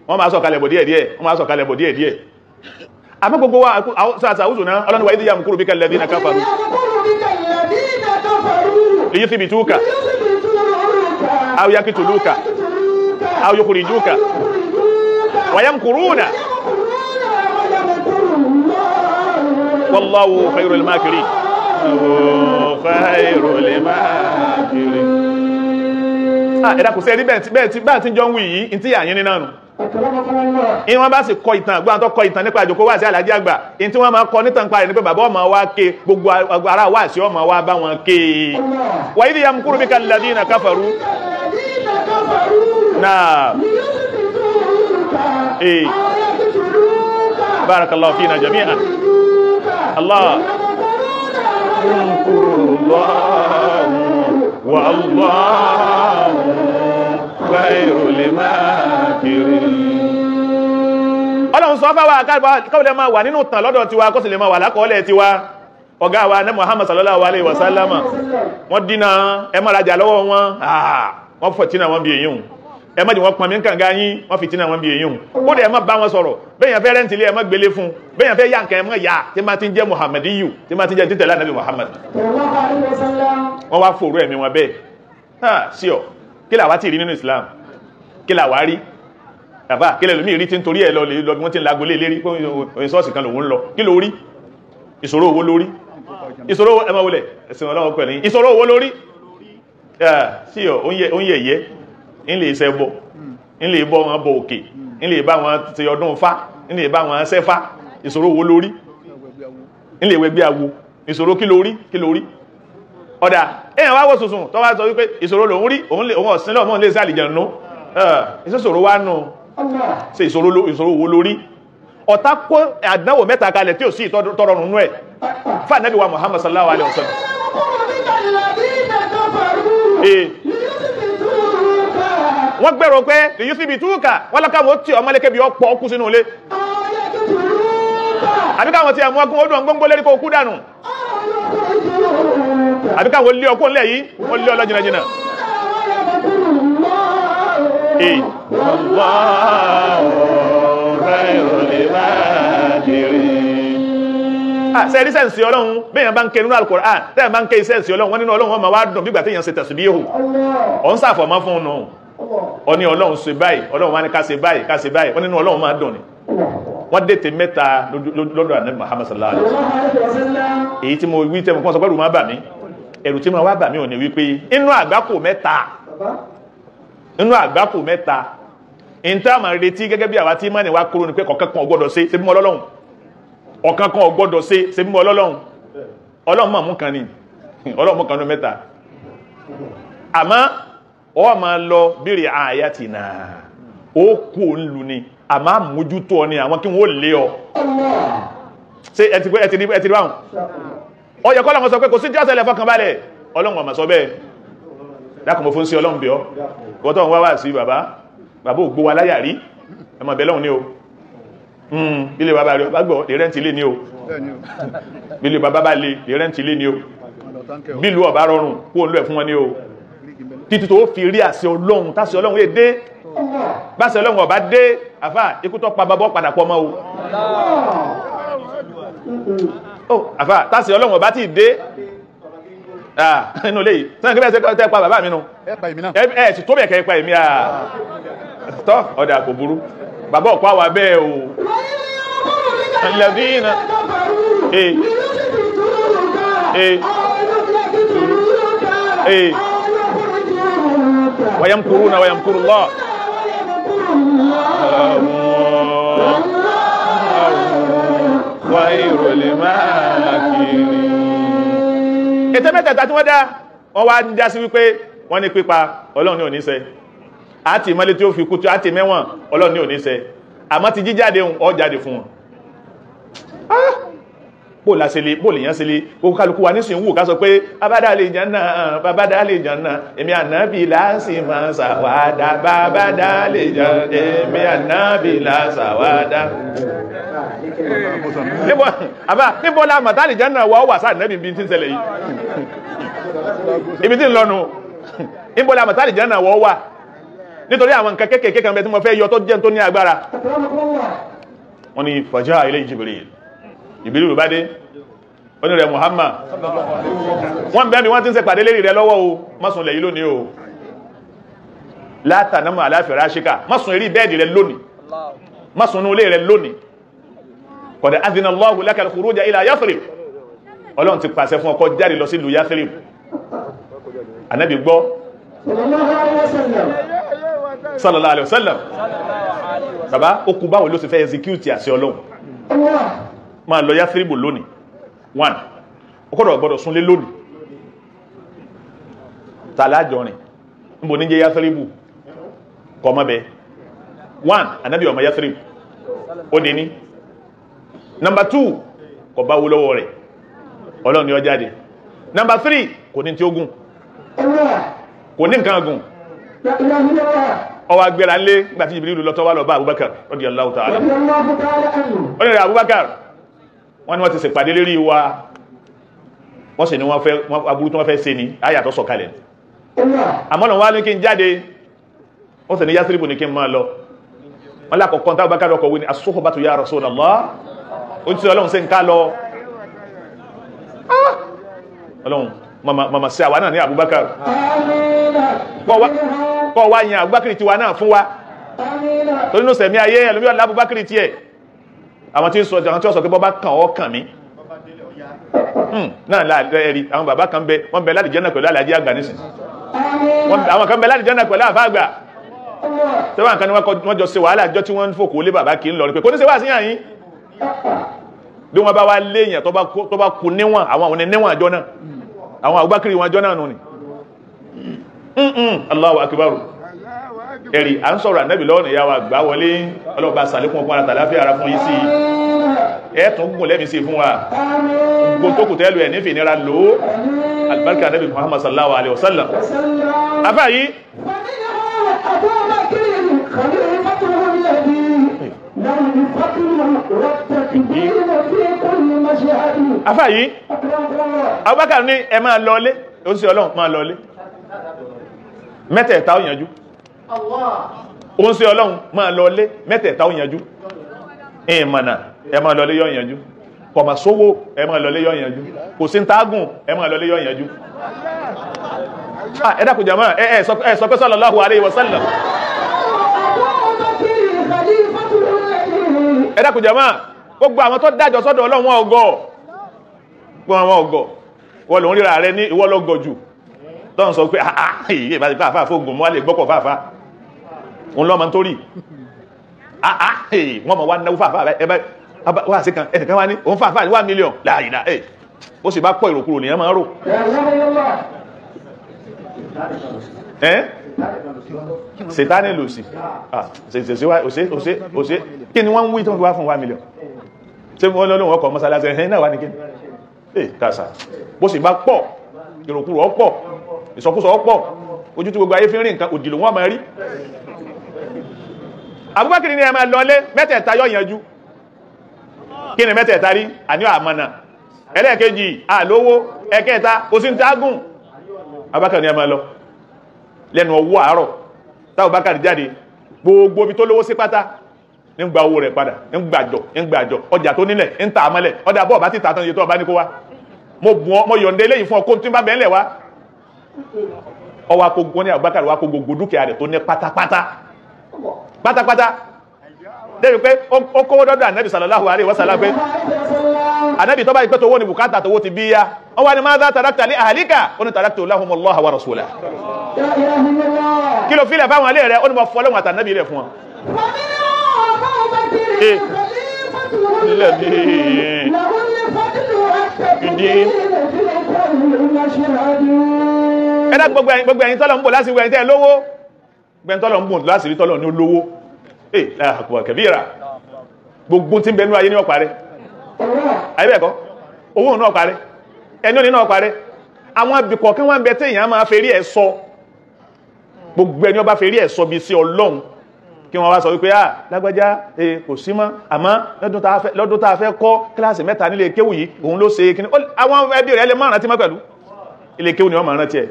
wọ́n máa sọ̀kalẹ̀ bọ̀ díẹ̀díẹ̀ wọ́n máa sọ̀kalẹ̀ bọ̀ díẹ̀díẹ̀ àmọ́ gbogbo wa sàtàwùsù náà Ọlọ́run wa idh yamkuru bika alladhina kafaru liyuthbituka aw yaqtuluka aw yukhrijuka wa yamkuruna wallahu khayrul makirin khayrul makirin ẹ̀dà kò sẹ́rí bẹ́ẹ̀ tí jọ ń wí yìí in tí yà yín ní náà nù in wọ́n bá sì kọ ìtàn gbọ́n tó kọ ìtàn nípa àjòkó wà sí alájí àgbà in tí wọ́n máa kọ nítàn parí ní pé bàbá ọmọ wa ké gbogbo ará wà sí ọmọ wa bá wọn ké wa idh yamkuru bika alladhina kafaru náà barakallahu fina jami'an Allah والله خير الماكرين Ọlọ́run sọ fáwọn káwọlẹ̀ máa wà nínú tàn lọ́dọ̀ tiwa kó sì lè máa wà lákọọ́lẹ̀ tiwa ọ̀gá wa ní Muhammad sallallahu alaihi wasallam wọ́n dínà ẹmọ́rajà lọ́wọ́ wọn wọ́n fọ̀tínà wọn bí èyí ẹmọ́dì wọn pàmí kànga yín wọ́n fìtínà wọn bí èyí ó dẹ̀ ẹmọ́ bá wọn sọ̀rọ̀ bẹ́yàn fẹ́ rẹ́ntìlé ẹmọ́ gbélé fún bẹ́yàn fẹ́ yá nǹkan ẹmọ́ yá tí ma ti ń jẹ́ Muhammadiyu tí ma ti ń jẹ́ títẹ̀lá Nabi Muhammad wọ́n wá fòrò ẹ̀mí wọn bẹ́ẹ̀ sí ọ kí là wá ti rí nínú Islam kí là wá rí àbá kí lẹ́lùmí rí tí ń torí ẹ̀ lọ bí wọ́n ti ń lagolé lérí pé òyìn sọ́ọ̀sì kan lòun lọ kí ló rí ìṣòro owó lórí ìṣòro ẹmọ wọlẹ̀ ẹ̀sìn ọlọ́wọ́ pẹ̀lú ìṣòro owó lórí sí ọ oúnjẹ yẹ ń lè ṣẹ́ bọ́ ń lè bọ́ wọn bọ òkè ń lè bá wọn ti ọdún fá ń lè bá wọn ṣẹ́fá ìṣòro owó lórí ń lè wẹgbẹ́ awo ìṣòro kí lórí ọ̀dà èyàn wá wò sùsùn tó wá sọ wípé ìṣòro lòun rí òun ọ̀sìn lọ́mọ́ lè sí àlìjẹ̀nú ìṣòro wá nù sí ìṣòro owó lórí ọ̀tá kó àdánwò mẹ́ta kalẹ̀ tí ò sí ìtọ́rọrùn nú ẹ̀ fún Ànábì wa Muhammad sallallahu alaihi wasallam wọ́n gbẹ̀rọ pé lè yí síbi túkà wọ́n lọ́kàwọ́ tí ọmọlékẹ́ bí ọpọ̀ ọkú sínú ilé àbíkáwọn tí ẹmú ọkùn odò gbóngbó lérí kó kú dànù àbíkáwọn lé ọkùn lẹ́ yìí wọ́n lé ọlọ́jìnàjìnà shakirin. Ṣé rí sẹ́ǹsì Ọlọ́run bẹ́yàn bá ń ké nínú Al-Qur'an tẹ́yàn bá ń ké sẹ́ǹsì Ọlọ́run wọ́n nínú Ọlọ́run wọ́n máa wá dùn bígbà téèyàn ṣe tasbihu ọ̀ ń sàfọ̀mọ́ fún un nù ọ ní Ọlọ́run ṣe báyìí Ọlọ́run wá ní ká ṣe báyìí ká ṣe báyìí wọ́n nínú Ọlọ́run máa dùn ni wọ́n dètè mẹ́ta lọ́dọ̀ Ànábì Muhammad sallallahu alaihi wasallam èyí tí mo wí tẹ́mu kọ́ sọ pé ẹ̀rù máa bà mí ẹ̀rù tí mo wá bà mí ò ní wípé inú àgbákò mẹ́ta ìntà máa retí gẹ́gẹ́ bí àwa tí mọ́ni wá kúrò ní pé ọ̀kan kan ò gbọ́dọ̀ ṣe ṣe bí mọ́ Ọlọ́run ọ̀kan kan ò gbọ́dọ̀ ṣe ṣe bí mọ́ Ọlọ́run Ọlọ́run mọ̀ mú kan ní Ọlọ́run mú kan ní mẹ́ta àmọ́ ọ máa lọ bírí ayatina ó kú òǹlù ni àmọ́ àmójútó ọ ni àwọn kí wọ́n lé ọ ṣe ẹ ti báhùn ọ yẹ kọ́lọ̀ sọ pé kò sí tí ọ̀sẹ̀lẹ̀ fọkàn balẹ̀ Ọlọ́run ọmọ sọ bẹ́ẹ̀ dákùnmọ́ fún sí Ọlọ́run bí ọ wọ́tọ̀ wá wá sí bàbá ògbó wa láyà rí ẹmọ bẹ̀lọ́un ní o bílé bàbá rẹ̀ bá gbọ́ lè rẹ́ntì lé ní o bílé bàbá bá lè rẹ́ntì lé ní o bílú ọ̀bá rọrùn kó ń lọ ẹ̀ fún wọn ní o títí tó fi rí àṣẹ Ọlọ́run tásẹ Ọlọ́run èdè báṣẹ Ọlọ́run ọba dé àfá ikú tó pa babọ́ padà pọ̀ mọ́ o àfá tásẹ Ọlọ́run ọba ti dé inú lè sẹ́yìn kí bẹ́ẹ̀ tẹ́ pa bàbá mi nù ẹ̀ sì tó bẹ̀ kẹ́ pa èmi tọ́ ọ̀dà kò burú bàbá ọ̀pá wà bẹ́ẹ̀ o alladhina wayamkuruna wayamkurullah khayrul makirin. Ètè mẹ́tẹ̀ẹ̀ta tí wọ́n dá wọ́n wá ń já sí wípé wọ́n ní pípa Ọlọ́run ní ò ní ṣe àti ìmọ́lé tí ó fi kú tí àti mẹ́wọ̀n Ọlọ́run ní ò ní ṣe àmọ́ ti jíjáde ọ jáde fún wọn bóòlì yán sílé gbogbo kálukú wa nísìn wù ká sọ pé babádá lè jànnà èmi ànábì láàsì máa ṣàwádà babádá lè jànnà èmi ànábì láṣàwádà níbo la màtá lè jànnà wà sáà nẹ́bì bí tí ń ṣẹlẹ̀ yìí ibi tí ń lọ́nu níbo la màtá lè jànnà wà nítorí àwọn nǹkan kéèkéé kan bẹ tí mo fẹ́ yọ tó jẹ́ tó ní agbára wọ́n ni fàjá ilé Jibril bá dé ó ní rẹ̀ Muhammad wọ́n bẹ́ẹ̀ bí wọ́n ti ń ṣe pàdé lérí rẹ̀ lọ́wọ́ o mọ́sùn lẹ̀ yìí lónìí o látànámọ̀ aláfẹ̀ẹ́ ráṣíkà mọ́sùn eré bẹ́ẹ̀dì rẹ̀ lónìí mọ́sùn ní olé rẹ̀ lónìí qad adhina Allahu laka al-khuruja ila Yathrib Ọlọ́run ti pàṣẹ fún ọkọ jáde lọ sí ìlú Yathrib Ànábì gbọ́ sallallahu alaihi wasallam bàbá ó kú báwo ló sì fẹ́ execute àṣẹ Ọlọ́run máa lọ Yáthríbù lónìí 1 ọkọ̀dọ̀ gbọ́dọ̀ súnlé lónìí tàlájọrin níbo ní jẹ́ Yáthríbù kọ mọ́ bẹ 1 Ànábì ọmọ Yáthríbù ó dé ní number 2 kọ bá wó lọ́wọ́ rẹ̀ Ọlọ́run ni ó jáde number 3 kò ní tí ó gùn kò ní nǹkan gùn ọwọ́ agbéra ńlé gbàtí Jibril lọ tọ́wà lọ bá Abubakar radiyallahu ta'ala ó ní rẹ̀ Abubakar wọ́n ní wọ́n ti ṣèpàdé lérí wa wọ́n sì ní wọ́n fẹ́ aburú tí wọ́n fẹ́ ṣe ní ayàtọ̀ sọ̀kalẹ̀ àmọ́nà wá ní kí n jáde wọ́n sì ní Yáthríbù ní kí n máa lọ wọ́n lákọ̀ọ́kọ́ tí Abubakar ọkọ̀ wí ní as-suhbatu ya Rasulullah ó ti Ọlọ́run sí ń ká lọ Ọlọ́run mama sí àwa náà ní Abubakar kọ́ wá yẹn Abubakar ti wa náà fún wa tó nínú sẹ̀mí ayé ẹlòmí ọ̀lá Abubakar ti ẹ̀ àwọn tí ó sọ pé bọ́bá kàn ọ́ kàn mí náà láàrí àwọn bàbá kan bẹ wọ́n bẹ láti jẹ́nà pẹ̀lú alájí àgbà nísìn àwọn kan bẹ láti jẹ́nà pẹ̀lú àfá àgbà tẹ́wọ́n kan ní wọ́n jọ ṣe wàhálà jọ tí wọ́n ń fòkó lé bàbá kí ń lọ ní pé kò ní ṣe wá sí àyín bí wọ́n bá wá léèyàn tó bá kú níwọ̀n àwọn níwọ̀n àjọ náà àwọn Abubakar wọn àjọ náà nù ni Allahu akbar ẹ̀rì à ń sọ̀rọ̀ ànábì lọ́nà ìyá wa gbá wọlé ọlọ́pàá sàlékún ọkùnrin àtàláfíà ara fún yí sí ẹ̀ẹ́tùn gùn lẹ́mí sí fún wa gbogbo tó kù tẹ́lù ẹ̀ nífẹ̀ẹ́ nira lò ó albarka ànábì Muhammad sallallahu alaihi wasallam afá yìí afá yìí Abubakar ní ẹ máa lọlé ó sì Ọlọ́run máa lọlé mẹ́tẹ̀ẹ̀ta ó yanjú ó ń ṣe Ọlọ́run máa lọ lé mẹ́tẹ̀ẹ̀ta ó yanjú ìmọ̀nà ẹ máa lọlé yọ ìyànjú kò mà sówó ẹ máa lọlé yọ ìyànjú kò sí ń tágùn ẹ máa lọlé yọ ìyànjú. ẹ dákun jàmáà ẹ sọ pé sallallahu alaihi wasallam. ẹ dákun jàmáà gbogbo àwọn tó dájọ́ sọ́dọ̀ Ọlọ́run wọn ọgọ́ wọ́n lòun ríra rẹ ní ìwọ lọ́gọ̀ jù tọ́n sọ pé ìyẹ́ bá ti fàáfà fóògùn mọ́ lè gbọ́pọ̀ fàáfà òun lọ́mọ tó rí wọ́n mọ̀ wá náwó fàáfà ẹbẹ́ wà sí kan ẹnìkan wá ní òun fàáfà ní 1 million láàrínà ó sì bá pọ̀ ìròkúrò nìyàn máa rò sètánì lò sí òṣè kí ni wọ́n ń wí tó wá fún 1 million tí wọ́n lọ́lọ́wọ́ ọkọ̀ mọ́sálásẹ̀ ẹ̀hìn náà wá ní kí kásà bó sì bá pọ̀ ìròkúrò ọ̀pọ̀ ìsọkúsọ ọ̀pọ̀ ojú tí gbogbo ayé fi ń rí nǹkan òdìlò wọn máa rí. Abubakar ní ẹ máa lọlé mẹ́tẹ̀ẹ̀ta yọ yanjú kí ni mẹ́tẹ̀ẹ̀ta rí àní àmànà ẹlẹ́ẹ̀kejì àlówó ẹ̀kẹta òsìntágùn. Abubakar ní ẹ máa lọ lẹ́nu ọwọ́ àárọ̀ táwọn Abubakar jáde gbogbo ibi tó lówó sí pátá ń gba owó rẹ̀ padà ń gbàjọ ọjà tó nílẹ̀ ń ta àmọ́lẹ̀ ọdá bọ́ọ̀ bá ti tàtàn iye tó ọba ní kó wá mo yọ̀ǹde eléyìí fún ọkọ̀ tí ń bá bẹ̀ẹ́lẹ̀ wá ọwọ́ akógun ní Abubakar wá kó gbogbo dúkìá rẹ̀ tó ní pátápátá débi pé ó kówó dọ́dọ̀ Ànábì sallallahu alaihi wasallam pé Ànábì tó bá yí pé tó wó ní bùkátà tó wó ti bí yá wọ́n wá ní madha tarakta li ahlika ó ní taraktu lahumullaha wa rasulahu kí ló fílẹ̀ fáwọn alẹ́ rẹ̀ ó ní mo fọ́lọ́wọ́n àtànábì rẹ̀ fún wọn ẹ̀dá gbogbo ẹ̀yin tọ́lọ̀ ń bò láti wẹ̀yìn tẹ́ lówó gbẹ̀yìn tọ́lọ̀ ń bò láti rí tọ́lọ̀ ní olówó àkùbọ̀ kẹbíra gbogbo tí ń bẹnu ayé ní ọ̀parẹ́ ayébẹ̀kọ́ owó náà parẹ́ ẹni òní náà parẹ́ àwọn abìkọ̀ kí wọ́n bẹ tí èèyàn máa fèrí ẹ̀ sọ gbogbo ẹni ó bá fèrí ẹ̀ sọ bí sí Ọlọ́run kí wọ́n wá sọ wípé lágbájá kò sí mọ́ àmọ́ lọ́dún tá a fẹ́ kọ́ kíláàsì 3 nílé kéwù yìí òun ló ṣe kíní àwọn ẹbí rẹ̀ lè máa rántí mọ́ pẹ̀lú ilé kéwù ni wọ́n máa rántí ẹ̀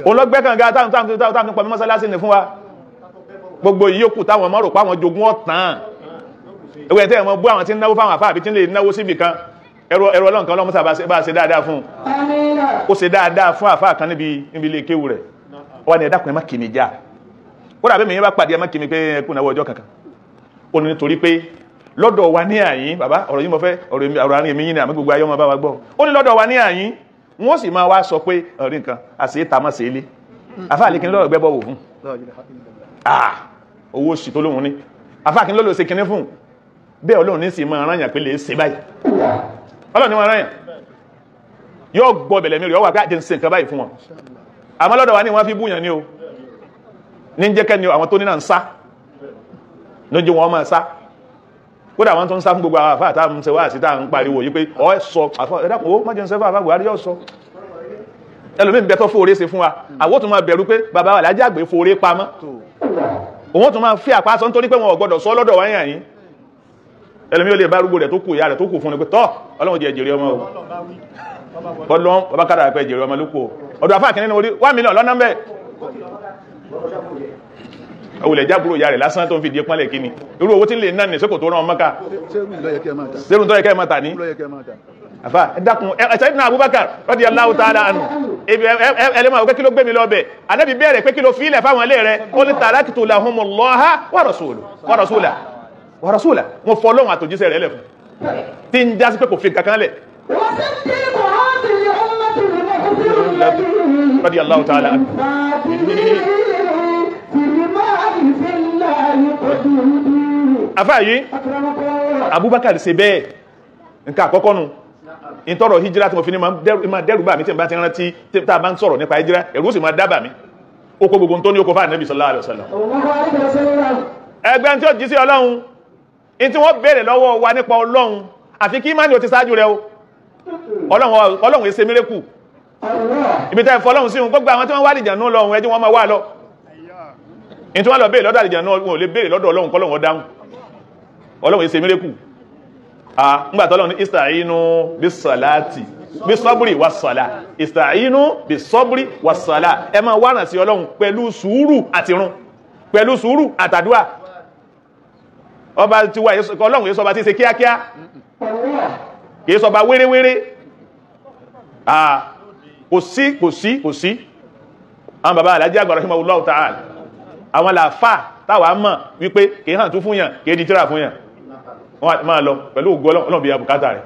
olọ́gbẹ́kànga táwọn pọ̀ mọ́sálásí ní fún wa gbogbo ìyókù táwọn ọmọ rò páwọn jogún ọ̀tàn ẹwẹ́ tẹ́ ẹ̀mọ́ bú àwọn tí ń náwó fáwọn àfáà bí tí ń lè náwó síbì kan ẹ̀rọ ọlọ́nkan ọlọ́mọ́sá bá ṣe dáadáa fún ó ṣe dáadáa fún àfáà kan níbi ilé kéwù rẹ̀ wà ní ẹ̀dàkùn ẹmọ́ kìíní já kódà bí mìíràn bá pàdé ẹmọ́ kìíní pé ẹkùn náwó ọjọ́ kankan ó ní nítorí pé lọ́dọ̀ wa ní àyín bàbá ọ̀rọ̀ yìí mo fẹ́ ọ̀rọ̀ àárín èmi yìí ni àmì gbogbo ayé ọmọ bá wa gbọ́ ó ní lọ́dọ̀ wa ní àyín wọ́n sì máa wá sọ pé ọ̀rí nǹkan àṣẹ tamọ́ sí ilé àfáà lè kí ní lọ́rọ̀ gbẹ́bọ̀ wò fún owó sì tó lóhun ní àfáà kí ní lọ́lọ́ ṣe kíní fún bẹ́ẹ̀ Ọlọ́run ní sì máa rán yàn pé lè ṣe báyìí Ọlọ́run ní máa rán yàn yóò gbọ́ bẹ̀lẹ̀ mi rí ọwà káàdì ń ṣe nǹkan báyìí fún wọn àmọ́ lọ́dọ̀ wa ní wọ́n fi búyàn ní o ní jẹ́ kẹ́ni àwọn tó ní náà ń sá ló jẹ́ wọn máa sá kódà wọn tó ń sá fún gbogbo àwọn àfáà tá ń ṣe wá àti tá ń pariwo yìí pé ọ sọ ẹ̀dàpọ̀ ó má jẹ́ ń sẹ́fà àfáà Buhari yóò sọ ẹlòmíì bẹ́ẹ̀ tó fòrè ṣe fún wa àwọn tó máa bẹ̀rù pé bàbá wa lájà gbé fòrè pamọ́ òun tó máa fi àpá sọ nítorí pé wọn ò gbọdọ̀ sọ lọ́dọ̀ wáyà yìí ẹlòmí ó lè bá rúgbò rẹ̀ tó kù ìyá rẹ̀ tó kù fún ní pé tọ́ Ọlọ́run jẹ́ jèrè ọmọ o bọ́lọ́n bàbá kára pẹ́ jèrè ọmọ lókò ọdún afá kìíní orí 1 million lọ́nà mẹ́ òwúlẹ̀ jábúrò ìyá rẹ̀ lásán tó ń fi di pọ́nlẹ̀ kíní irú owó tí ń lè náà ní sókò tó rán ọmọká sẹ́rùn tó yẹ kẹ́ mọ́ta ní àfá ẹ̀dàkùn Sayyidina Abubakar radiyallahu ta'ala anhu ẹlẹ́mọ̀ pé kí ló gbé mi lọ bẹ̀ Ànábì bẹ̀rẹ̀ pé kí ló fílẹ̀ fáwọn ilé rẹ̀ ó ní taraktu lahumullaha wa rasulahu wa rasula mo fọ́lọ́run àtòjíṣẹ́ rẹ̀ lẹ̀ fún tí ń jásí pé kò fi kankan lẹ̀ radiyallahu ta'ala afá yìí Abubakar ṣe bẹ́ẹ̀ nǹkan àkọ́kọ́ nù ìtọ́rọ̀ hijira tí mo fi ní ma dẹ́rù bà mí tí n bá ti rántí tí a bá ń sọ̀rọ̀ nípa hijira ẹ̀rù sì ma dábà mí ó kó gbogbo tó ní ó kó fà Nabi sallallahu alaihi wasallam ẹgbẹ́ tí ó jí sí Ọlọ́run in tí wọ́n bèèrè lọ́wọ́ wa nípa Ọlọ́run àfi kí ìmánì ò ti sáájú rẹ̀ o Ọlọ́run èsè mírẹ́kù ibi tẹ́ fọ́lọ́run sí gbogbo àwọn tí wọ́n wá àlìjànú Ọlọ́run ẹjí wọ́n máa wá lọ in tí wọ́n lọ bèèrè lọ́dọ̀ àlìjànú wọn ò lè bèèrè lọ́dọ̀ Ọlọ́run kọ́lọ́run ó dáhùn Ọlọ́run èsè mírẹ́kù nígbàtí Ọlọ́run ista'inu bis-salati bis-sabri was-salah ista'inu bis-sabri was-salah ẹ máa wá ràn sí Ọlọ́run pẹ̀lú sùúrù àti run pẹ̀lú sùúrù àtàdúà ọba ti wà ọlọ́run yóò sọba tí ṣe kíákíá kìí sọba wérewére kò sí àwọn bàbá Alhaji àgbà rahimahullahu ta'ala àwọn làfà táwà mọ̀ wípé kìí hàn tún fún yàn kìí di tíra fún yàn wọ́n máa lọ pẹ̀lú ògo Ọlọ́run bí abùkátà rẹ̀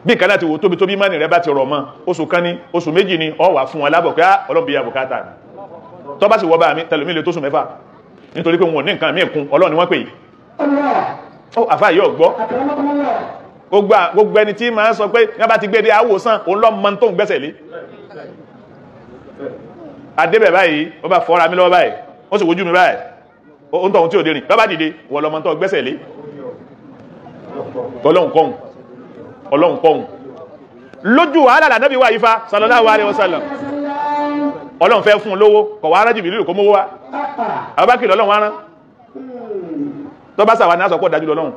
bí nǹkan láti wò tóbi mọ́ni rẹ̀ bá ti rọ̀ mọ́ oṣù kan ní oṣù méjì ní ọ wà fún wọn lábọ̀ pé Ọlọ́run bí abùkátà rẹ̀ tó bá sì wọ́ bá mi tẹ̀lómi lè tó sùn mẹ́fà nítorí pé wọn ò ní nǹkan míì kún Ọlọ́run ni wọ́n pè yìí àfà yóò gbọ́ gbogbo ẹni tí máa ń sọ pé ní bá ti gbé dé àwòsàn òun lọ́ mọ́ tó ń gbẹ́sẹ̀ lé adébẹ̀ báyìí ó bá fọ́ra mi lọ́wọ́ báyìí ó sì wojú mi báyìí ó ń tọ̀hún tí ò dé rìn bá bá dìde wọ́n lọ́mọ tó gbẹ́sẹ̀ lé ọlọ́run kọ́hùn lójú wàhálà lànàbí wà yífa sallallahu alaihi wasallam ọlọ́run fẹ́ fún un lówó kọ̀ wá rájì bìlú kó mówó wá abákìlì ọlọ́run wá rán tó bá sàwà ní àsọpọ̀ dájú lọ́lọ́run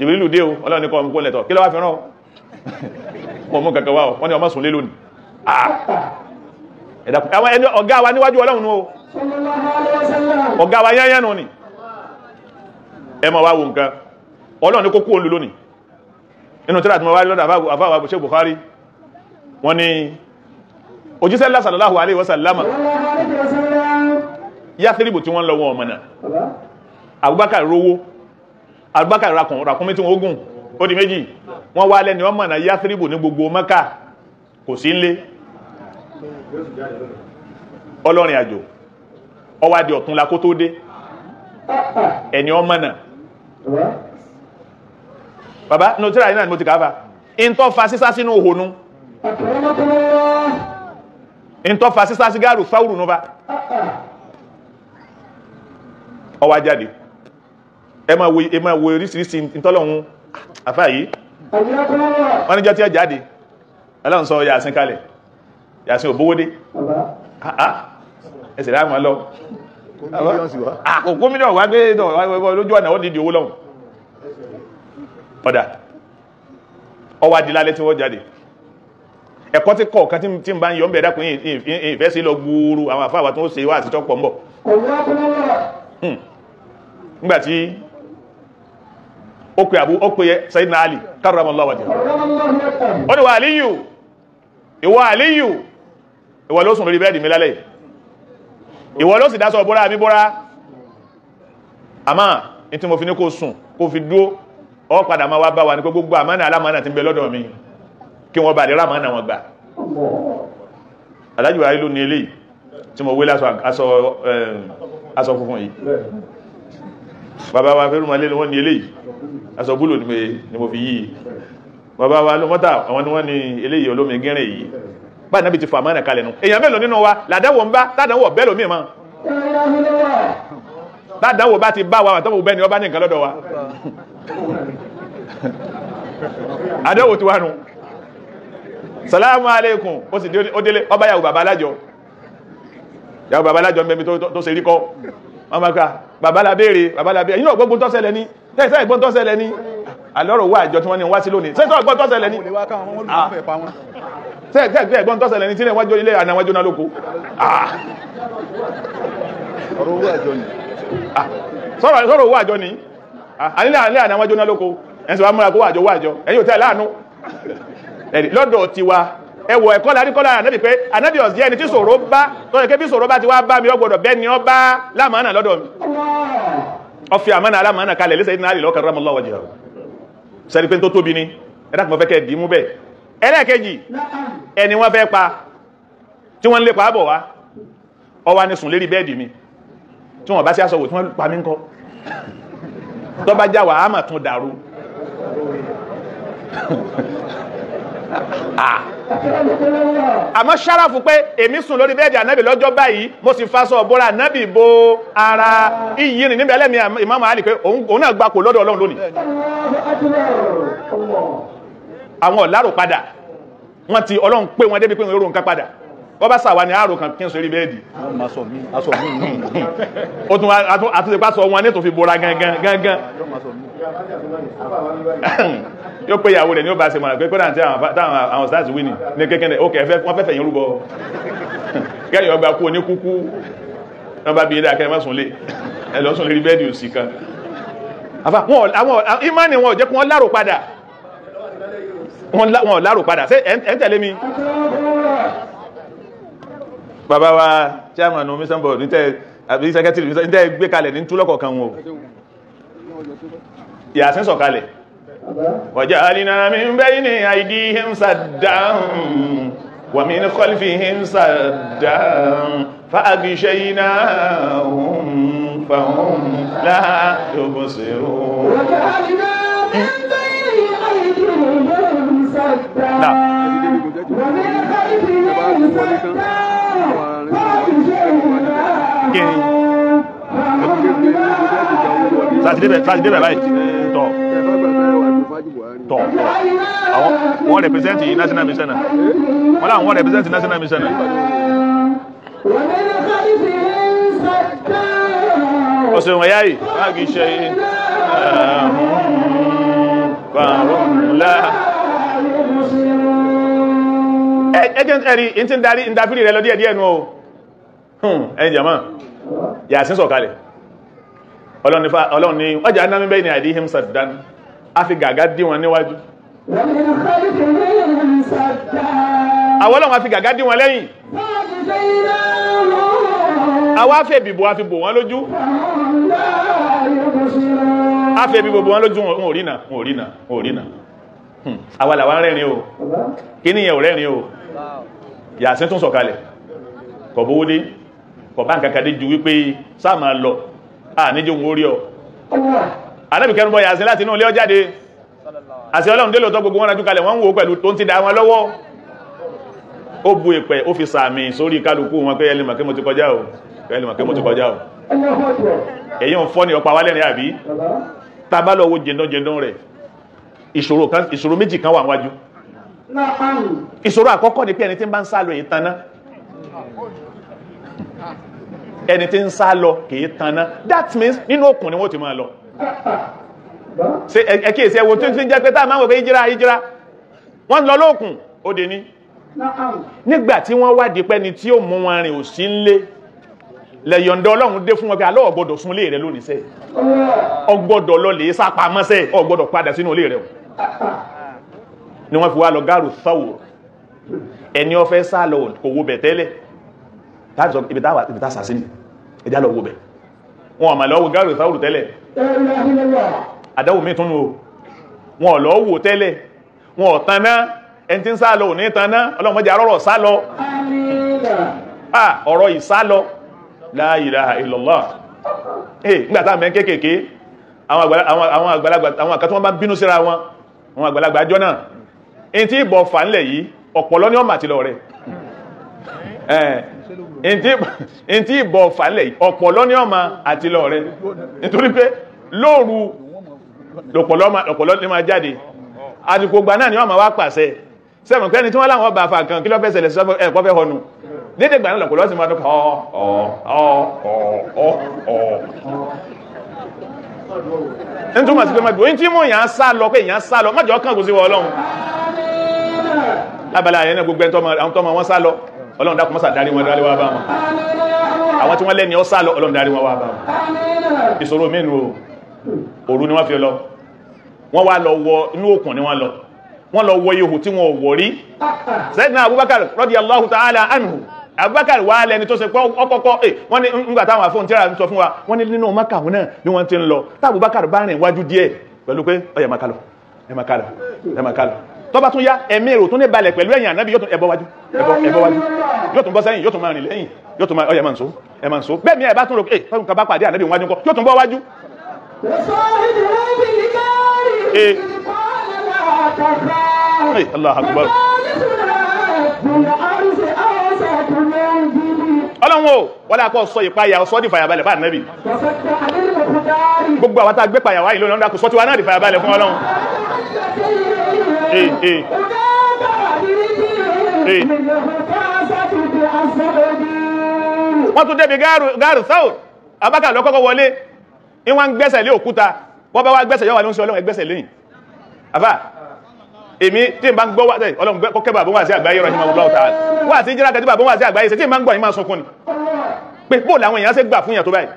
ìbìlú dé o ọlọ́run ní kọ́ ọmọ kó lẹ́tọ̀ kí ló wá fi rán ọ mú kankan wá ọ wọ́n ní ọmọ sùn lé lónìí àwọn ẹni ọ̀gá wa níwájú ọlọ́run o ọ̀gá wa yányánú ni ẹ ma wá wo nǹkan ọlọ́run ní kó kú olú lónìí inú tíra tí ma wá rí lọ́dọ̀ àfáwà Sheikh Bukhari wọ́n ní òjíṣẹ́ Allah sallallahu alaihi wasallam Yathribu tí wọ́n lọ wọn ọmọ náà Abubakar rówó Abubakar rakùnmí tí wọ́n gùn ó di méjì wọ́n wá lẹ́ni ọmọ náà Yathribu ní gbogbo Mẹ́kà kò sí nlé ọlọ́rin àjò ọwá di ọ̀tún la kó tó dé ẹni ọmọ náà bàbá ní òtíra ìnáà ni mo ti káfà in tó fa sísá sínú òhònú in tó fa sísá sí gáàrù fáwùrù nú bá ọwá jáde ẹ máa wo orísìírísìí ìtọ́lọ̀hún àfáà yìí wọ́n níjọ́ tí ẹ jáde Ọlọ́run sọ Yásìn kalẹ̀ Yásìn òbówódé ẹsẹ̀ láàmà lọ àkókò mílíọ̀nù wá gbé lójú ọ̀nà ó dìdì owó lọ́hùn ọ̀dà ọwá di lálẹ́ tí wọ́n jáde ẹ̀kọ́ tí kọ̀ọ̀kan tí ń bá ń yọ ń bẹ̀ dákùn ìfẹ́ sí lọ gbúurú àwọn àfáàwà tó ń ṣe wá àtijọ́ pọ̀ ń bọ̀ nígbàtí ó pè Sayyidina Ali karramallahu wajhahu ó ní wà Aliyu ìwọ Aliyu ìwọ ló sùn lórí bẹ́ẹ̀dì mi lálẹ́ ìwọ ló sì dá sọ bóra mi bóra àmá ní tí mo fi ní kó sùn kó fi dúó ọ padà máa wá bá wa ní pé gbogbo àmánà alámánà tí ń bẹ lọ́dọ̀ mi kí wọ́n bá lè rá àmánà wọn gbà Alhaji Buhari ló ní eléyìí tí mo wé aṣọ funfun yìí bàbá wa fẹ́rù malé wọ́n ní eléyìí aṣọ búlò ni mo fi yìí bàbá wa ló mọ́ta àwọn ni wọ́n ní eléyìí olómi gẹ́rẹ̀ yìí bá nábi ti fà mọ́nà kalẹ̀ nù èyàn mélòó nínú wa làdánwò ń bá tádánwò bẹ́lò mí mọ́ tádánwò bá ti bá wa tọ́wò bẹ́ni ọba ní nǹkan lọ́dọ̀ wa àdánwò tí wá nù salamu alaikum ó sì délé ọba yàwó bàbá alájọ mẹ́bí tó ṣe rí kọ́ wọ́n máa ká bàbá labéèrè yìí náà gbogbo tọ́sẹ̀lẹ̀ ní tẹ́ẹ̀sẹ́ ìgbọ́n tọ́sẹ̀lẹ̀ ní alọ́rọ̀ wà àjọ tí wọ́n ní wá sí lónìí sẹ́tọ́ ìgbọ́n tọ́sẹ̀lẹ̀ ní tẹ́ẹ̀kẹ́ ẹ̀gbọ́n tọ́sẹ̀lẹ̀ ní tí lẹ́ wájú ilé ànàwájú náà lóko sọ́rọ̀ owó àjọ ní ànílẹ̀ ànàwájú náà lóko ẹ̀sùn wá múra kó wàjọ ẹ̀yìn ò tẹ́ láàánú lọ́dọ̀ tiwa ẹwọ ẹ̀kọ́ láríkọ́lá ànábì pé ànábì ọ̀sí ẹni tí ṣòro bá tó yẹ kí bí ṣòro bá ti wá bá mi ọgbọ̀dọ̀ bẹ́ ni ọ bá lámàánà lọ́dọ̀ mi ọ fi àmánà alámàánà kalẹ̀ lẹ́sẹ̀ ìdínà àrílọ́ karramallahu wajhahu sẹ́rí pé tó tóbi ni ẹ̀dá kan fẹ́ kẹ́ dì í mú bẹ́ẹ̀ ẹlẹ́ẹ̀kejì ẹni wọ́n fẹ́ pa tí wọ́n lè pa bọ̀ wá ọ wá ní sùn lérí bẹ́ẹ̀dì mi tí wọ́n bá sí aṣọ wò tí wọ́n pa mí ńkọ́ tó bá já wà á mà tún dàrú àmọ́ ṣáráfù pé èmi sùn lórí bẹ́ẹ̀dì ànábì lọ́jọ́ báyìí mo sì fásọ ọ̀bọ́ra ànábì bo ara iyì rìn níbẹ̀ lẹ́mí Ìmáàmù Àlì pé òun náà gbapò lọ́dọ̀ Ọlọ́run lónìí àwọn ọ̀lárò padà wọ́n ti Ọlọ́run pé wọ́n débi pé wọ́n rò nǹkan padà wọ́n bá sàwà ní àárò kan kí n sórí bẹ́ẹ̀dì ó tún àtúnṣe pásọ wọn ní tó fi bora gangan yóò pé ìyàwó rẹ̀ ní ó bá ṣe mọ̀ràn pé kódà tí àwọn stars wí ní kékeré ókè wọ́n fẹ́fẹ̀ yín rúbọ kẹ́yìn ọgbà kú oníkúkú wọ́n bá bí ilé akẹ́rẹ́ mọ́sùn lé ẹlọ́sùn lérí bẹ́ẹ̀dì òsì kan àfà àwọn ìmánì wọn ò jẹ́ kí wọ́n lárò padà wọn lárò padà ṣé ẹ̀ ń tẹ̀lé mi bàbá wa chairman mission board ní tẹ́ àbí secretary ní tẹ́ gbé kalẹ̀ ní túlọ́kọ̀ kan wọn Yàsín sọ̀kalẹ̀ waja'alna min bayni aydihim saddan wa min khalfihim saddan fa'aghshaynahum fahum la yubsirun وجعلنا من بين أيديهم سدا ومن خلفهم سدا Sátidé bẹ̀ báyìí tọ̀ àwọn wọ́n represent national mission náà wọ́n láwọn wọ́n represent national mission náà ọ̀sẹ̀ wọ̀nyá yìí wọ́n kìí ṣe ẹjẹ́ ẹ̀rí in ti ń darí ìdáfírí rẹ̀ lọ díẹ̀díẹ̀ nù ẹ̀yìn jẹ́mọ́ Yàsín sọ̀kalẹ̀ Ọlọ́run ni ọjà náà bẹ́ẹ̀ ni àdíhìm sàdán a fi gàgá dí wọn níwájú àwọn Ọlọ́run a fi gàgá dí wọn lẹ́yìn àwọn afẹ́ ìbìbò a fi bò wọn lójú afẹ́ ìbìbò bò wọn lójú wọn ò rí náà àwọn làwọn rẹ́rin o kí ní yẹn ò rẹ́rin o Yàsín tún sọ̀kalẹ̀ kọ̀bówódé kọ̀bá nǹkan ju wípé sáà máa lọ níjò wọ́n orí ọ Ànábì kẹrùn-ún bọ́ Yàsín láti inú ilé ọjáde àti Ọlọ́run délò tọ́ gbogbo wọn rájú kalẹ̀ wọ́n ń wò pẹ̀lú tó ń ti dá wọn lọ́wọ́ ó bu ìpẹ̀ ó fi sàmì sórí kálukú wọn pé ẹlẹ́mọ̀ kí mo ti kọjá o èyí ń fọ́ ní ọpa wálẹ̀ ní àbí tábálọ̀ owó jẹndán rẹ̀ ìṣòro méjì kan wà wájú ìṣòro àkọ́kọ́ ni pé ẹni tí ń bá ń sálọ èyí taná ẹni tí ń sá lọ kìí taná that means nínú òkun ni wọ́n ti máa lọ ṣe ẹkíyèsí ẹwọ tó ń jẹ́ pé táà máa wò pé ìjírá wọ́n lọ lóòkun ó dé ní nígbà tí wọ́n wádìí pẹ́ni tí ó mú wọn rìn ò sí ńlé lẹ́yọ̀ndọ́ Ọlọ́run dé fún wọn pé alọ́ ọ̀gbọ́dọ̀ sún lé rẹ̀ lónìí sẹ́ ọgbọ́dọ̀ lọ lè sápamọ́ sẹ́ ọgbọ́dọ̀ padà sínú ilé rẹ̀ ni wọ́n fi wá lọ gáàrù Thawr ẹni ó fẹ́ sá lọ kò wo bẹ̀ tẹ́lẹ̀ láti sọ ibi tá sàsí ní ẹjá lọ wo bẹ̀ wọn ọmọ lọ́wọ́ gáàrù Thawr tẹ́lẹ̀ àdáwò mi tún wọn lọ́wọ́ tẹ́lẹ̀ wọn ọ̀taná ẹni tí ń sá lọ ò ní taná ọlọ́mọdé arọ́rọ̀ sá lọ ọ̀rọ̀ ìsálọ la ilaha illallah nígbàtà mẹ́ kéèkéé àwọn àgbàlagbà àwọn àkàtí wọ́n bá bínú síra wọn àwọn àgbàlagbà àjọ náà in tí ìbọ̀ fà nílẹ̀ yìí ọ̀pọ̀lọ́ ní ọmọ àtìlọ rẹ̀ in tí ìbọ̀ fà nílẹ̀ yìí ọ̀pọ̀lọ́ ní ọmọ àtìlọ rẹ̀ nítorí pé lóòrù lọ̀pọ̀lọ́ ní máa jáde àdìkò gbà náà ni wọ́n máa wá pàṣẹ sẹ́mọ̀ pẹ́ni tí wọ́n láwọn ọba àfà kan kí ló fẹ́ ṣẹlẹ̀ sí ẹ̀kọ́ fẹ́ họnu dédé gbà náà lọ̀pọ̀lọ́ sí máa dúkà ní túnmọ̀ sí pé máa dùn tí mú èyàn sá lọ pé èyàn sá lọ májọ kàn kò sí wọ Ọlọ́run lábàlá àyẹ́ náà gbogbo àwọn tọ́mọ wọn sá lọ Ọlọ́run dákun mọ́sà darí wọn wá bá wọn àwọn tí wọ́n lẹ́ni ọ sá lọ Ọlọ́run darí wọn wá bá wọn ìṣòro mínú òru ni wọ́n fi lọ wọ́n wá lọ wọ inú òkun ni wọ́n lọ wọ ihò tí wọ́n wọ̀ rí Sayyidina Abubakar radiyallahu ta'ala anhu Abubakar wà lẹni tó ṣe pé ọkọ̀kọ́ wọ́n ní nígbà táwọn àfóhùn tíra ń sọ fún wa wọ́n ní nínú Mákà náà ni wọ́n ti ń lọ tá Abubakar bá rìn wájú díẹ̀ pẹ̀lú pé ọyẹ makalo tó bá tún yá ẹ̀mí èrò tún ní balẹ̀ pẹ̀lú ẹ̀yìn ànábì yóò tún ẹbọ wájú yóò tún bọ́ sẹ́yìn yóò tún máa rìn lẹ́yìn yóò tún máa ọyẹ máa ń so bẹ́ẹ̀ mi ẹ̀ bá tún rò fẹ́rùn kan bá pàdé ànábì wájú ńkọ́ yóò tún bọ́ wájú Allah akbar Ọlọ́run o wọ́n lápọ̀ sọ ìpayà ọ̀sọ́ di fàyàbalẹ̀ fún ànábì gbogbo àwọn tá gbé payà wáyìí lónìí ọ̀dá kò sọ tí wá náà di fàyàbalẹ̀ fún Ọlọ́run wọ́n tún débi gáàrù Thawr Abubakar lọ́kọ́kọ́ wọlé ìwọ̀n gbẹ́sẹ̀ lé òkúta wọ́n bá wá gbẹ́sẹ̀ yọ́wà ní oúnjẹ Ọlọ́run ẹgbẹ́sẹ̀ lẹ́yìn àfà èmi tí n bá ń gbọ́ wá Ọlọ́run kọ́kẹ́ bàbá wà sí àgbáyé rahimahullahu ta'ala wà sí jíra kẹtí bàbá wà sí àgbáyé tí n bá ń gbọ́ yìí máa sọkún ni pé bóò làwọn èèyàn ṣe gbà fún yàn tó báyìí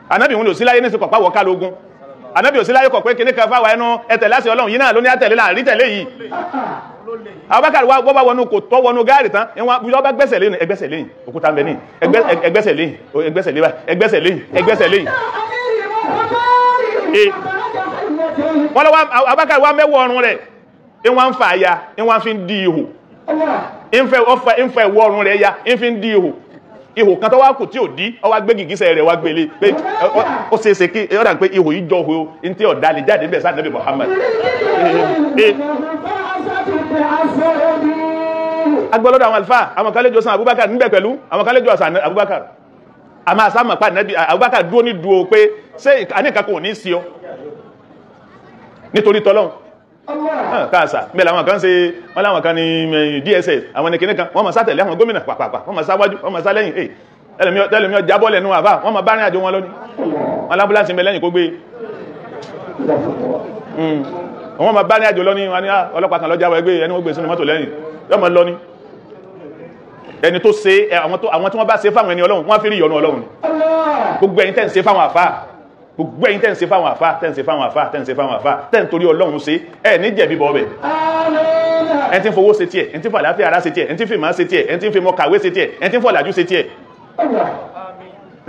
ànábì wọn lò sí láyé ní sí pàpá wọ́ká lógún Ànábì ò sí láyé kọ̀ pé kíní kan fáwọn ẹnu ẹ̀tẹ̀ láti Ọlọ́run yìí náà ló ní àtẹ̀lé láàrin tẹ̀lé yìí. Abubakar wá bọ́ bá wọnú kò tọ́ wọnú gáàrì tán ìwọ́n bá gbẹ́sẹ̀ lẹ́yìn ẹgbẹ́sẹ̀ lẹ́yìn òkúta ń bẹ ní ẹgbẹ́sẹ̀ lẹ́yìn ẹgbẹ́sẹ̀ lẹ́yìn ẹgbẹ́sẹ̀ lẹ́yìn ẹgbẹ́sẹ̀ lẹ́yìn. Wọ́n lọ wá Abubakar wá mẹ́wọ́ ọrùn rẹ̀ ìwọ́n ń fa àyà ìwọ́n fi ń di ihò ìfẹ́ ìwọ́ ọrùn rẹ̀ ya ìfi ń di ihò kan tó wá kù tí ò dí ọ wá gbé gìgísẹ̀ rẹ̀ wá gbélé pé ó ṣe é ṣe kí ọ̀dà pé ihò yìí jọ ihò ní tí ọ̀dà lè jáde bẹ̀ sáà Nábì Muhammad. Agbọ́lọ́dọ̀ àwọn alfa àwọn kan lẹ́jọ́ san Abubakar níbẹ̀ pẹ̀lú àwọn kan lẹ́jọ́ san Abubakar àmà àsámà pa Nábì Abubakar dúró ní dúó pé ṣé àníkà kò ní sí ọ nítorí tọ́lọ́hun káàsà mẹ́lẹ̀ àwọn kan ṣe wọ́n láwọn kan ní DSS àwọn ní kìnnìkan wọ́n ma sá tẹ̀lé àwọn gómìnà pàpàpà wọ́n ma sá wájú wọ́n ma sá lẹ́yìn tẹ́lẹ̀mí ọjábọ́ lẹ́nu àbá wọ́n ma bá rìn àjò wọn lóní wọ́n lábúláṣì mẹ́ lẹ́yìn kó gbé wọ́n ma bá rìn àjò lóní wọ́n ní ọlọ́pàá kan lọ́jáwọ́ ẹgbẹ́ ẹni wọ́n gbé sínú mọ́tò lẹ́yìn yọ́ ma lọ́ní ẹni tó ṣe àwọn tí wọ́n bá ṣe fáwọn ẹni Ọlọ́run wọ́n fi rí ìyọ́nú Ọlọ́run gbogbo ẹ̀yin tẹ́ ń ṣe fáwọn àfáà gbogbo ẹ̀yin tẹ́ ń ṣe fáwọn àfáà tẹ́ ń ṣe fáwọn àfáà tẹ́ ń ṣe fáwọn àfáà tẹ́ ń torí Ọlọ́run ṣe ẹ̀ ní jẹ̀bi bọ́ bẹ̀ ẹni tí ń fowó ṣe tiẹ̀ ẹni tí ń fàlàáfíà ara ṣe tiẹ̀ ẹni tí ń fi ìmọ̀ ṣe tiẹ̀ ẹni tí ń fi mọ kàwé ṣe tiẹ̀ ẹni tí ń fọ̀làjú ṣe tiẹ̀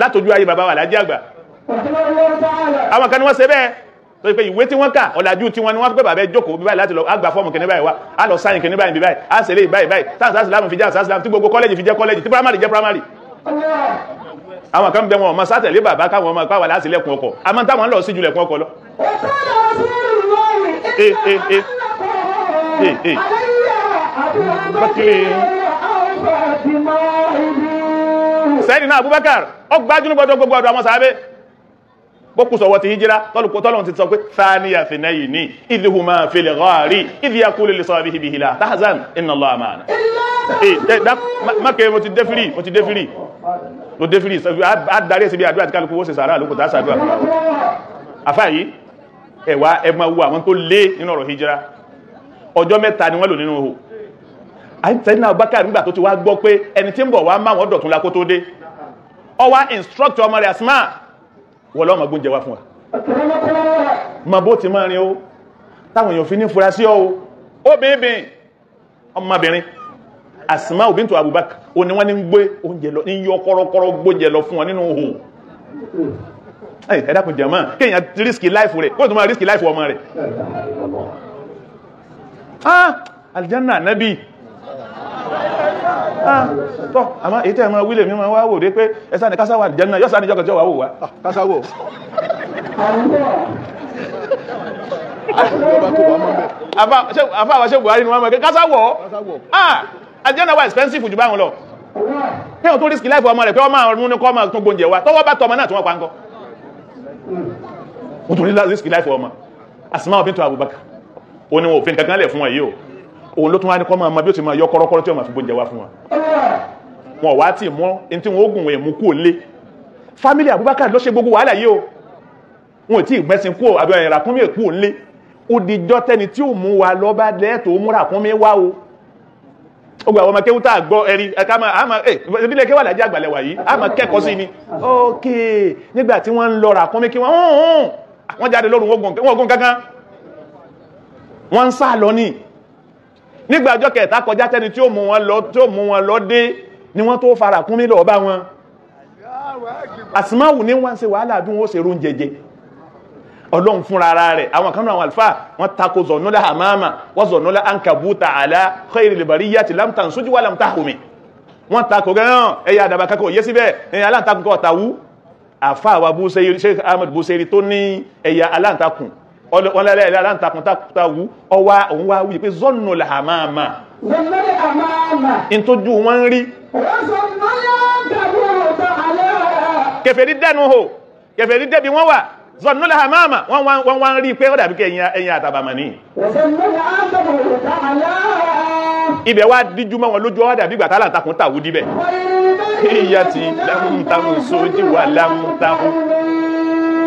látọjú ayé bàbá wa Lájí Àgbà àwọn kan ni wọ́n ṣe bẹ́ẹ̀ tó pé ìwé tí wọ́n kà ọ̀làjú tí wọ́n ni wọ́n pẹ́ bàbá jókòó bí báyìí láti lọ àgbà fọ́ọ̀mù kìnní báyìí wá á lọ sáyìn kìnní báyìí báyìí á ṣẹlẹ̀ báyìí báyìí táwọn sàásìlámù fi jẹ́ sàásìlámù tí gbogbo kọ́lẹ́jì fi jẹ́ kọ́lẹ́jì tí primary jẹ́ primary àwọn kan bẹ wọn ọmọ sátẹ̀lé bàbá káwọn ọmọ pàwà láti lẹ́kùn ọkọ̀ a máa táwọn lọ sí jù lẹ́kùn ọkọ̀ lọ sẹ́yìn náà Abubakar ọ gbájú ní gbọdọ̀ gbogbo ọdọ̀ àwọn sàábé bókù sọ̀wọ́ ti hijira tọ́lọ̀ ti sọ pé thaniya thnayni idh huma fil ghari idh yaqulu li sahibihi la tahzan inna Allaha ma'ana mákẹ́ mo ti dé fìrí àdárí ẹ̀sẹ̀ bí àdúrà tí kálukú ó ṣe sàárà lókùtà àṣàdúrà àfáà yìí ẹ̀wà ẹgbà wo àwọn tó lé nínú ọ̀rọ̀ hijira ọjọ́ mẹ́ta ni wọ́n lò nínú ohò àìtẹ́nà Abubakar nígbà tó ti wá gbọ́ pé ẹni tí ń bọ̀ wá máa wọ́n dọ̀tún lákó tó dé ọ wá instruct ọmọ rẹ̀ Asma wọ́n lọ́mọ gbóúnjẹ wá fún wa ma bó ti máa rin ó táwọn èèyàn fi ní fura sí ọ obìnrin ọmọbìnrin Asma bintu Abubakar o ni wọ́n ní gbé oúnjẹ lọ ní yọ kọ́rọ́kọ́rọ́ gbóúnjẹ lọ fún wọn nínú ohò ẹ dákun jàmáà kéèyàn rísìkì láìfù rẹ̀ kó tó máa rísìkì láìfù ọmọ rẹ̀ aljanna nabi tọ́ àmá èyí tẹ́ ẹ̀mọ́ wílẹ̀ mímọ̀ wá wò dé pé ẹsá ní kásáwà aljanna yọ́ sáà ní jọ́kọ̀ tí ó wà wò wá kásáwò àfáwà ṣe Buhari ni wọ́n mọ̀ kásáwò aljanna wà expensive jù báwọn lọ kéèyàn tó rísìkì láìfù ọmọ rẹ̀ pé wọ́n máa mú ní kọ́ máa tún gbóúnjẹ wa tọ́wọ́ bá tọmọ náà tí wọ́n pa ń kọ́ ó tún rí rísìkì láìfù ọmọ Asma bintu Abubakar ó ní wọn òfin kankan lẹ̀ fún wọn yìí o òun ló tún wá ní kọ́ máa bí ó ti máa yọ kọ́rọ́kọ́rọ́ tí ó máa fi gbóúnjẹ wá fún wọn wọn wá tí mọ́ in tí wọ́n ó gùn wọ́n mú kú lé fámílì Abubakar ló ṣe gbogbo wàhálà yìí o wọn tí ìgbẹ́sìn kú àbí ọ̀yìn ràkúnmí èkú lé ó dìjọ́ tẹni tí ó mú wa lọ bá lẹ́ẹ̀tọ́ ó mú ràkúnmí wá o ó gbà ọmọ kéwú tá a gbọ́ ẹ̀rí ẹ̀ká máa ìbílẹ̀ kéwà Lájí Àgbà lẹ́wà yìí a máa kẹ́kọ̀ọ́ sí ni ok nígbà tí wọ́n ń lọ ràkúnmí kí wọ́n jáde lóru wọ́n gùn kankan wọ́n ń sá lọ ní nígbà ọjọ́ kẹta kọjá tẹni tí ó mú wọn lọ dé ni wọ́n tó fara kún mílọ̀ ọba wọn Asma'u ní wọ́n ṣe wàhálà bí wọ́n ṣe rún jẹjẹ Ọlọ́run fúnra ara rẹ̀ àwọn kan náà àwọn alfa wọ́n tako zọ̀nọ́lá hamama wọ́n zọ̀nọ́lá ankabuta ala khairil bariyati lam tansuji wa lam tahumi wọ́n tako gan ẹ̀yà àdàbà kankan yé síbẹ̀ ẹ̀yà aláǹtakùn kọ́ tàwú àfa wa Busayri Sheikh Ahmad Busayri tó ní ẹ̀yà aláǹtakùn wọ́n lẹ́lẹ́ ẹ̀lẹ́ aláǹtakùn tàwú ọwá òun wá wípé zọ́nọ́lá hamama in tó jú wọ́n rí kèfèrí dẹnu hò kèfèrí dẹbi wọ́n wà zọ̀núlá hamama wọ́n wá ń rí pé ó dàbí kí ẹ̀yìn àtàbàmà ní ibẹ̀ wá díjú mọ́ wọn lójú ọwá dàbí gbàtà aláǹtakùn tàwú díbẹ̀ ìyá ti lámúntakùn sójí wà lámúntakùn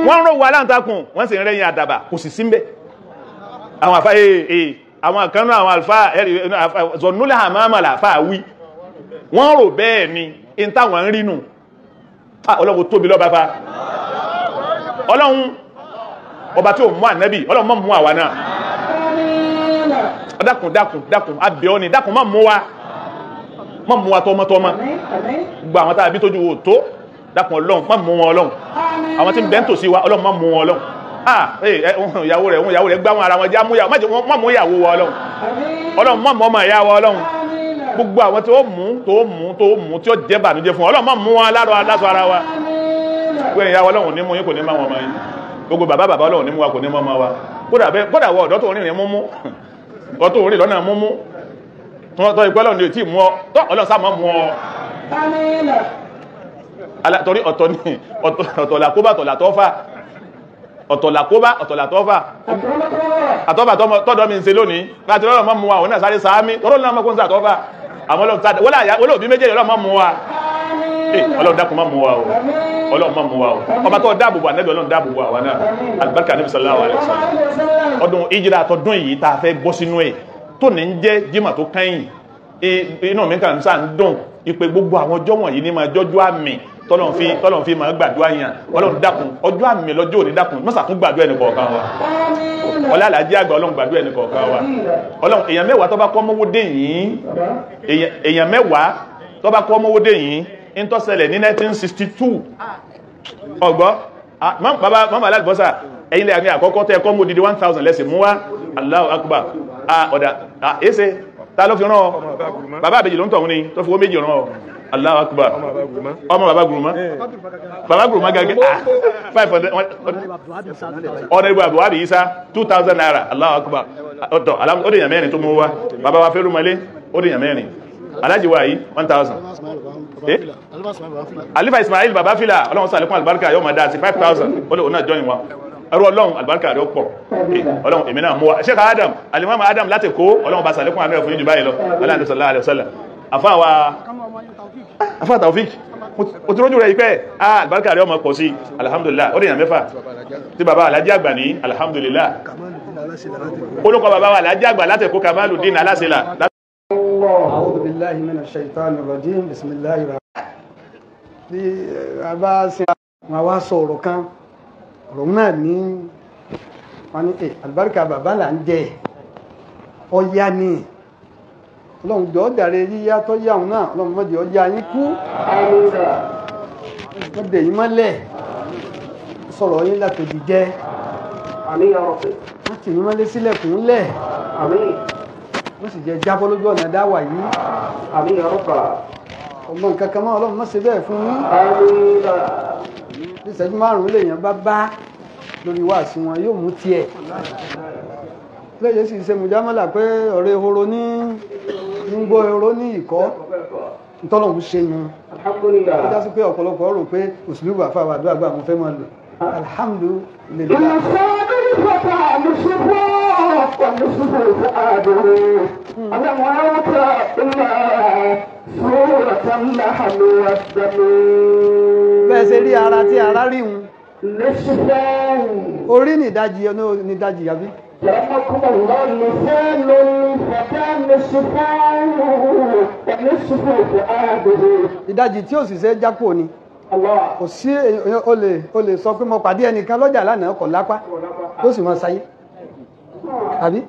wọ́n rò wà aláǹtakùn wọ́n sì rẹ̀yìn àdàbà kò sì símbẹ̀ àwọn àfá àwọn kanú àwọn alfa zọ̀núlá hamama làfá wí wọ́n rò bẹ́ẹ̀ ni in táwọn rínú Ọlọ́run tóbi lọ́ba fa Ọlọ́run ọba tí ò mú ànábì ọlọ́run má mú àwa náà dákun dákun dákun abẹ́ ọ ni dákun má mú wa tọmọtọmọ gbogbo àwọn tá a bí tójú wò tó dákun ọlọ́run má mú wọn ọlọ́run àwọn tí ń bẹ́ ń tòsí wa ọlọ́run má mú wọn ọlọ́run ìyàwó rẹ̀ gbá wọn ara wọn já má mú ìyàwó wa ọlọ́run má mú ọmọ ìyá wa ọlọ́run gbogbo àwọn tí ó mú tí ó jẹ́ bànújẹ́ fún ọlọ́run má mú wọn lásọ ara wa gbogbo ìyàwó ọlọ́run ní mú yín kò ní má wọn ọmọ yín gbogbo bàbá ọlọ́run ní mú wa kò ní mọ́ ọmọ wa kódà wọ ọ̀dọ́ tó rìnrìn múmú ọ̀tọ̀ orí lọ́nà múmú tọ́ ìpẹ́lọ̀ ní tí mú ọ tọ́ ọlọ́sá mọ́ mú ọ torí ọ̀tọ̀làkóbá ọ̀tọ̀làtọ́fà àtọ́fà tọ́dọ̀ mi ń ṣe lónìí láti lọ́rọ̀ mọ́ mú wa òun náà sáré sáámi tọ́rọ̀ náà mọ́ kún sí àtọ́fà àmọ́ wọ́n òbí méjèèjì ọlọ́mọ́ mú wa ọlọ́run dákun mọ́ mú wa o ọlọ́run mọ́ mú wa o ọba tó dáàbòbò ànẹ́bì ọlọ́run dáàbòbò àwọn náà alibarika Ànábì sallallahu alaihi wasallam ọdún ìjírà àtọdún yìí tá a fẹ́ bọ́ sínú ẹ̀ tó ní ń jẹ́ jímà tó kẹ́yìn inú mi kàn sáà ń dùn ipe gbogbo àwọn ọjọ́ wọ̀nyí ní máa jọ́jú àmì tọ́lọ́run fi máa gbàdúrà yàn ọlọ́run dákun ọjọ́ àmì lọ́jọ́ òní dákun mọ́sà tún gbàdúrà ẹnì kọ̀ọ̀kan wa ọlá àlàjì àgbà ọlọ́run gbàdúrà ẹnì kọ̀ọ̀kan wa ọlọ́run èèyàn mẹ́wàá tó bá kọ́ mọ́wó dé yìí èèyàn mẹ́wàá tó bá kọ́ mọ́wó dé yìí ń tó ṣẹlẹ̀ ní 1962 ọgbọ́ mọ́mọ́ aláàbọ́sà ẹ̀yin lẹ́yìn ní àkọ́kọ́ tẹ́ ẹkọ́ mọ́ dídí 1000 lẹ́sìn mú wá Allahu Akbar ọ̀dà ẹsẹ̀ ta ló fi rán ọ bàbá àbèjì ló ń tọ̀hún ni tó fi owó méjì rán ọ Allahu Akbar ọmọ bàbá gùrùmá gẹ́gẹ́ 500 ọ̀nà ìbò àbúwábì Isa 2000 naira Allahu Akbar ọ̀tọ̀ ó dèyàn mẹ́rin tó mú wá bàbá wa fẹ́rù mọ́lé ó dèyàn mẹ́rin alájì wa yìí 1000 alifa Ismail bàbá fìlà ọlọ́run sàlékún albarka yóò máa dá sí 5000 ó lè ọ̀nà jọyìn wa ẹrù ọlọ́run albarka rẹ̀ pọ̀ ọlọ́run èmi náà mú wa Sheikh Adam alimama Adam láti kó ọlọ́run bá sàlékún àmì ẹ̀fún yìí báyìí lọ aláàdù sallallahu alaihi wasallam afá Taufik o ti rójú rẹ̀ ipẹ́ albarka rẹ̀ ọmọ pọ̀ sí alhamdulillah ó dèyàn mẹ́fà tí bàbá alájí àgbà ní alhamdulillah olùkọ́ bàbá alájí àgbà láti kó Kamaluddin alásìlá أعوذ بالله من الشيطان الرجيم بسم الله الرحمن bí a bá ṣe wọn wá sọ ọ̀rọ̀ kan ọ̀rọ̀ náà ní wọn ní àlùbáríkà bàbá là ń jẹ ọya ni ọlọ́run jọ dàrẹ yíyá tó yá òun náà ọlọ́run mọ́jẹ ọya yín kú wọ́n dẹ̀ yín mọ́lẹ̀ sọ̀rọ̀ yín látòdì jẹ́ wọ́n tì yín mọ́lẹ̀ sílẹ̀kùn lẹ̀ wọ́n sì jẹ́ jábọ́ lójú ọ̀nà dáwà yìí ọmọ nǹkan kan mọ́ ọlọ́run mọ́ ṣe bẹ́ẹ̀ fún ní ìṣẹ́jú márùn-ún lèèyàn bá lórí wáàsí wọn yóò mú tiẹ̀ lẹ́yìn sì ṣe mùjámọ́là pé ọ̀rẹ́ ehoro ní gbọ́ ehoro ní ìkọ́ ntọ́lọ́hún ṣe yun ó já sí pé ọ̀pọ̀lọpọ̀ rò pé òṣèlú àfa àwàdó àgbà mo fẹ́ máa lò alhamdulillah. bẹ́ẹ̀ ṣe rí ara tí ara rí un orí nìdajì yàbí. ìdajì tí ó sì ṣe jápò ni kò sí o lè sọ pé mo pàdé ẹnìkan lọ́jà lánàá kọ̀ lápá ó sì máa sayé àbí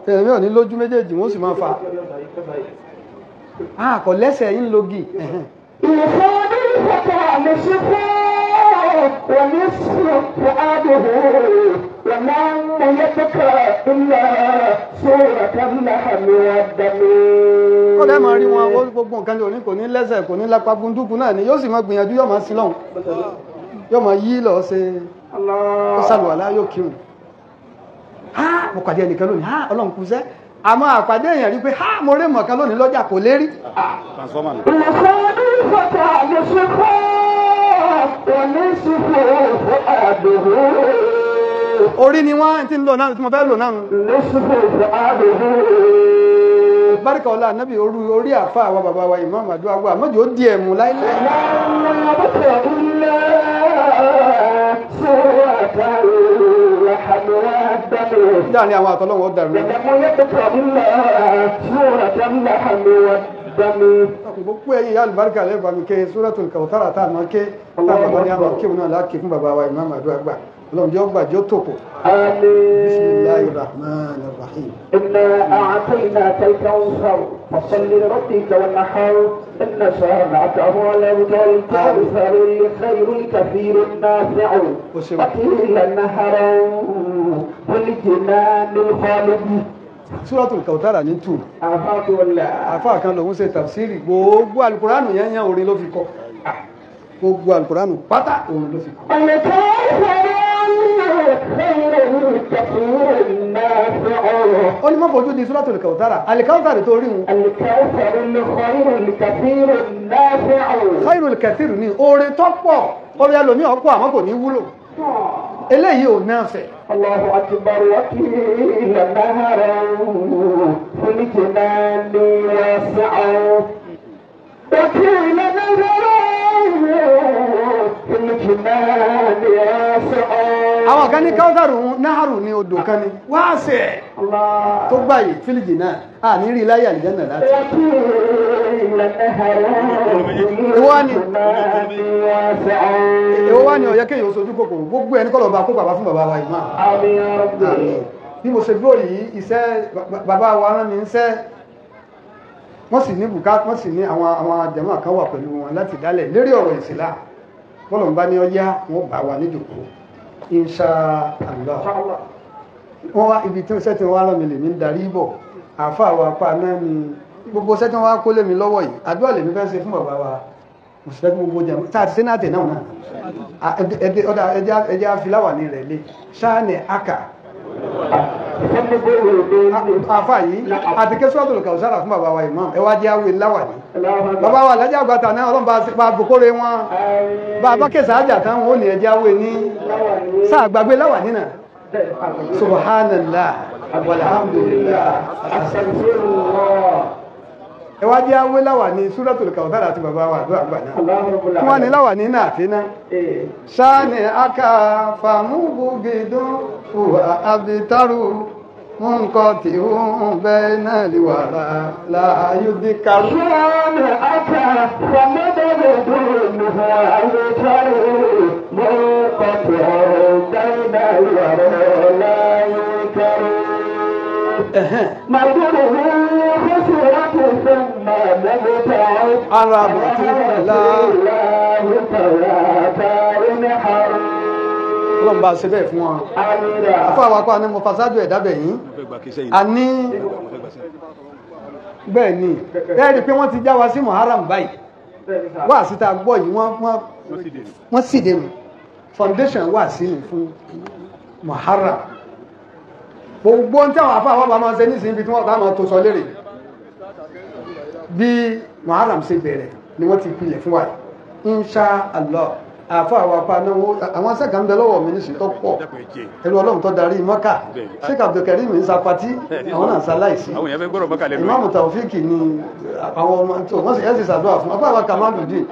tẹ̀lẹ̀mí ò ní lójú méjèèjì wọ́n sì máa fa kò lẹ́sẹ̀ yín lógì ó dẹ́ máa rí wọn gbogbo nǹkan lónìí kò ní lẹ́sẹ̀ kò ní lápá gúndúkú náà ni yóò sì máa gbìyànjú yóò máa sílọ́hun yóò máa yí lọ ṣe ó sàlùwàlá yóò kírun mo pàdé ẹnìkan lónìí ọlọ́run kú sẹ́ àmọ́ àpàdé èèyàn rí pé mo rí mọ̀kan lónìí lọ́jà kò lérí orí ni wọ́n tí ń lò náà tí mo fẹ́ lò náà báríkà ọlá nábì orí àfá àwọn bàbá wa Imam Ado Agba mọ́jọ́ ó di ẹ̀mù láìláì dáa ni àwọn àtọ́lọ́wọ́ dàrú gbogbo ẹ̀yìn yà alùbáríkà lẹ́bàá mi ké Suratul Kawthar táàmà ké táàmà ní àwọn kéwù náà láàké fún bàbá wa Imam Ado Agba ọlọ́run jẹ́ ọgbà jẹ́ tòkò. آمين. bismillahir rahmanir rahim. إنا أعطيناك الكوثر فصل لربك وانحر إن شانئك هو الأبتر الكوثر الخير الكثير النافع وقيل نهرا في الجنان الخالد. Suratul Kawthara ní tù. Àfáà kan lòun ṣe tafsiri gbogbo alukóránù yẹn yẹn orin ló fi kọ. Gbogbo alukóránù pátá orin ló fi kọ. Ó ní mọ́ fojú di Suratul Kawthara. Al-Kawthar tó rí wọn. Khairul kathir ní orin tó pọ̀. Orin ẹlòmí ọ̀pọ̀ àmọ́ kò ní wúlò. Eléyìí ò náà fẹ̀. Allahu akbar wa qila naharan fil jinani wasi'an wa qila naharan fil jinani wasi'an. Àwọn kan ní Kawtharu náhàrù ní odò kan ní wáṣẹ̀ tó gbáyé fílìjì náà à ní rí láyé àlìjánà láti. Èwo wá ní ọ̀yẹ́ kéèyàn sojú kòkòrò gbogbo ẹni kọ́ lọ bá kó bàbá fún bàbá wa ìmá. Bí mo ṣe gbọ́ yìí iṣẹ́ bàbá wa rán mi ń ṣẹ́ wọ́n sì ní bùkátà wọ́n sì ní àwọn jàmáà kan wà pẹ̀lú wọn láti dálẹ̀ lérí ọ̀rọ̀ ìsìlá bọ́lọ̀ ń bá ní ọyá wọn bá wa níjòkó insha Allah. Wọ́n wá ibi tí ṣẹ́ tí wọ́n wá rán mi lè ní darí bọ̀ àfáà wa pa náà ni gbogbo ṣẹ́ tí wọ́n wá kó lé mi lọ́wọ́ yìí àdúrà lèmi fẹ́ ṣe fún bàbá wa mùsùlùmí gbogbo jẹ́ tá a ti ṣe náà tẹ̀ náà ẹjẹ́ afiláwà ní rẹ̀ lé ṣáàní aka àfà yìí àti ké Suratul Kawthara fún bàbá wa imam ẹwà jẹ́ àwẹ̀ láwà ní bàbá wa lájá àgbàtà náà ọlọ́mbà bukóre wọn bàbá kẹsà ájà tán wọn ò ní ẹjẹ́ àwẹ̀ ní sáà gbàgbé láwà nínà subhanallah walhamdulillah ẹwà jẹ́ àwẹ̀ láwà ní Suratul Kawthara àti bàbá wa àdúrà gbà náà wọ́n ní láwà ní náà tí náà ṣáàní aka fàmúgbùgidún wà abitaru nǹkan tí ó ń bẹ náà lè wà láàáyú dí karù. ṣáàní aka fàmúgbùgidún wà abitaru nǹkan tí ó ń bẹ náà lè wà láàáyú karù. مدره خسرة ثم نبتعد على بطيء الله Ọlọ́run bá ṣe bẹ́ẹ̀ fún wọn. Afọ́ àwakọ́ ní mo fasájú ẹ̀dábẹ̀ yìí. A ní bẹ́ẹ̀ ni, ẹ́rì pé wọ́n ti já wa sí Muharram báyìí. Wà síta gbọ́ yìí wọ́n sì dé mi. Foundation wà sí ní fún Muharram. Gbogbo tí àwọn àfáà wọ́n bá máa ṣe ní ìsinmi tí wọ́n bá máa tó sọ lérè bí Muharram ṣe bẹ̀rẹ̀ ni wọ́n ti pilẹ̀ fún wa insha Allah àfáà wa pa náà àwọn sẹ́kà ń bẹ lọ́wọ́ mi níṣẹ́ tó pọ̀ ẹlú Ọlọ́run tó darí Mọ́kà Sheikh Abdulkarim ń sapatí àwọn náà sáláìsí Imam Taofiki ni àwọn ọmọ tó wọ́n sì ẹ́ sì ṣàdúrà fún àfáà wa Kamaluddin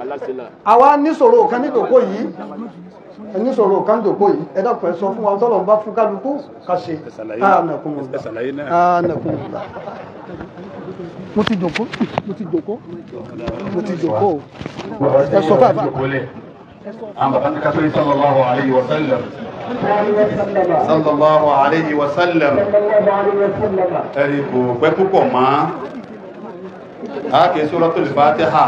àwa níṣòro kan ní kòkó yìí ẹni sọ̀rọ̀ kan jòkó yìí ẹ̀dàpọ̀ ẹ̀sọ fún wa tọ́lọ̀ ń bá fún kálukú kàṣe àànàkùnmùlá mo ti jòkó ẹ̀sọ fàfà sallallahu alayhi wa sallam sallallahu alayhi wa sallam ẹ̀rì kò pẹ́ púpọ̀ máa ákè Suratul Fatiha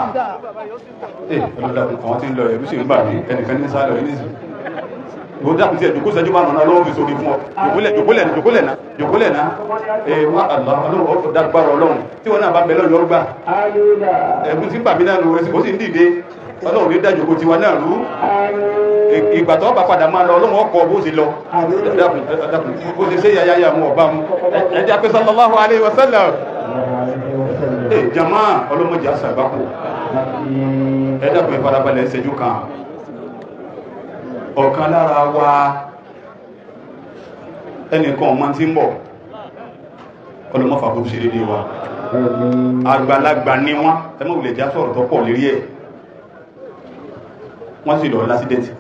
ẹlọ́dàkùn kan tí ń lọ ẹ̀rú sí ìgbà ní ẹnìkan ní sáà lọ ní ìsìn ìwò dákùn sí ẹ̀dùkú sẹ́jú márùn-ún náà lọ́wọ́ fi sórí fún ọ jòkólẹ̀ náà ọlọ́run dágbàrọ̀ ọlọ́run tí wọ́n náà bá bẹ̀lọ́ yọ gbà ẹ̀bùn tí pàmí náà lọ ó sì ń dìde ọlọ́run rí dájòkó tiwa náà rú ìgbà tó bá padà máa lọ ọlọ́run ọkọ̀ bó sì lọ dákùn bó sì ṣe yáyáyá mú ọba mú ẹjá pé sallallahu alaihi wa sallam jama ọlọ́mọdé àṣàgbákò ẹ̀dàkùn ìfarabalẹ̀ ìṣẹ́jú kan ọ̀kan lára wa ẹnìkan ọmọ tí ń bọ̀ ọlọ́mọ́fà kó ṣe dédé wa àgbàlagbà ní wọ́n ẹmọ́ ìlẹ̀ já sọ̀rọ̀ tó pọ̀ lérí ẹ̀ wọ́n sì lọ lásídẹ̀ntì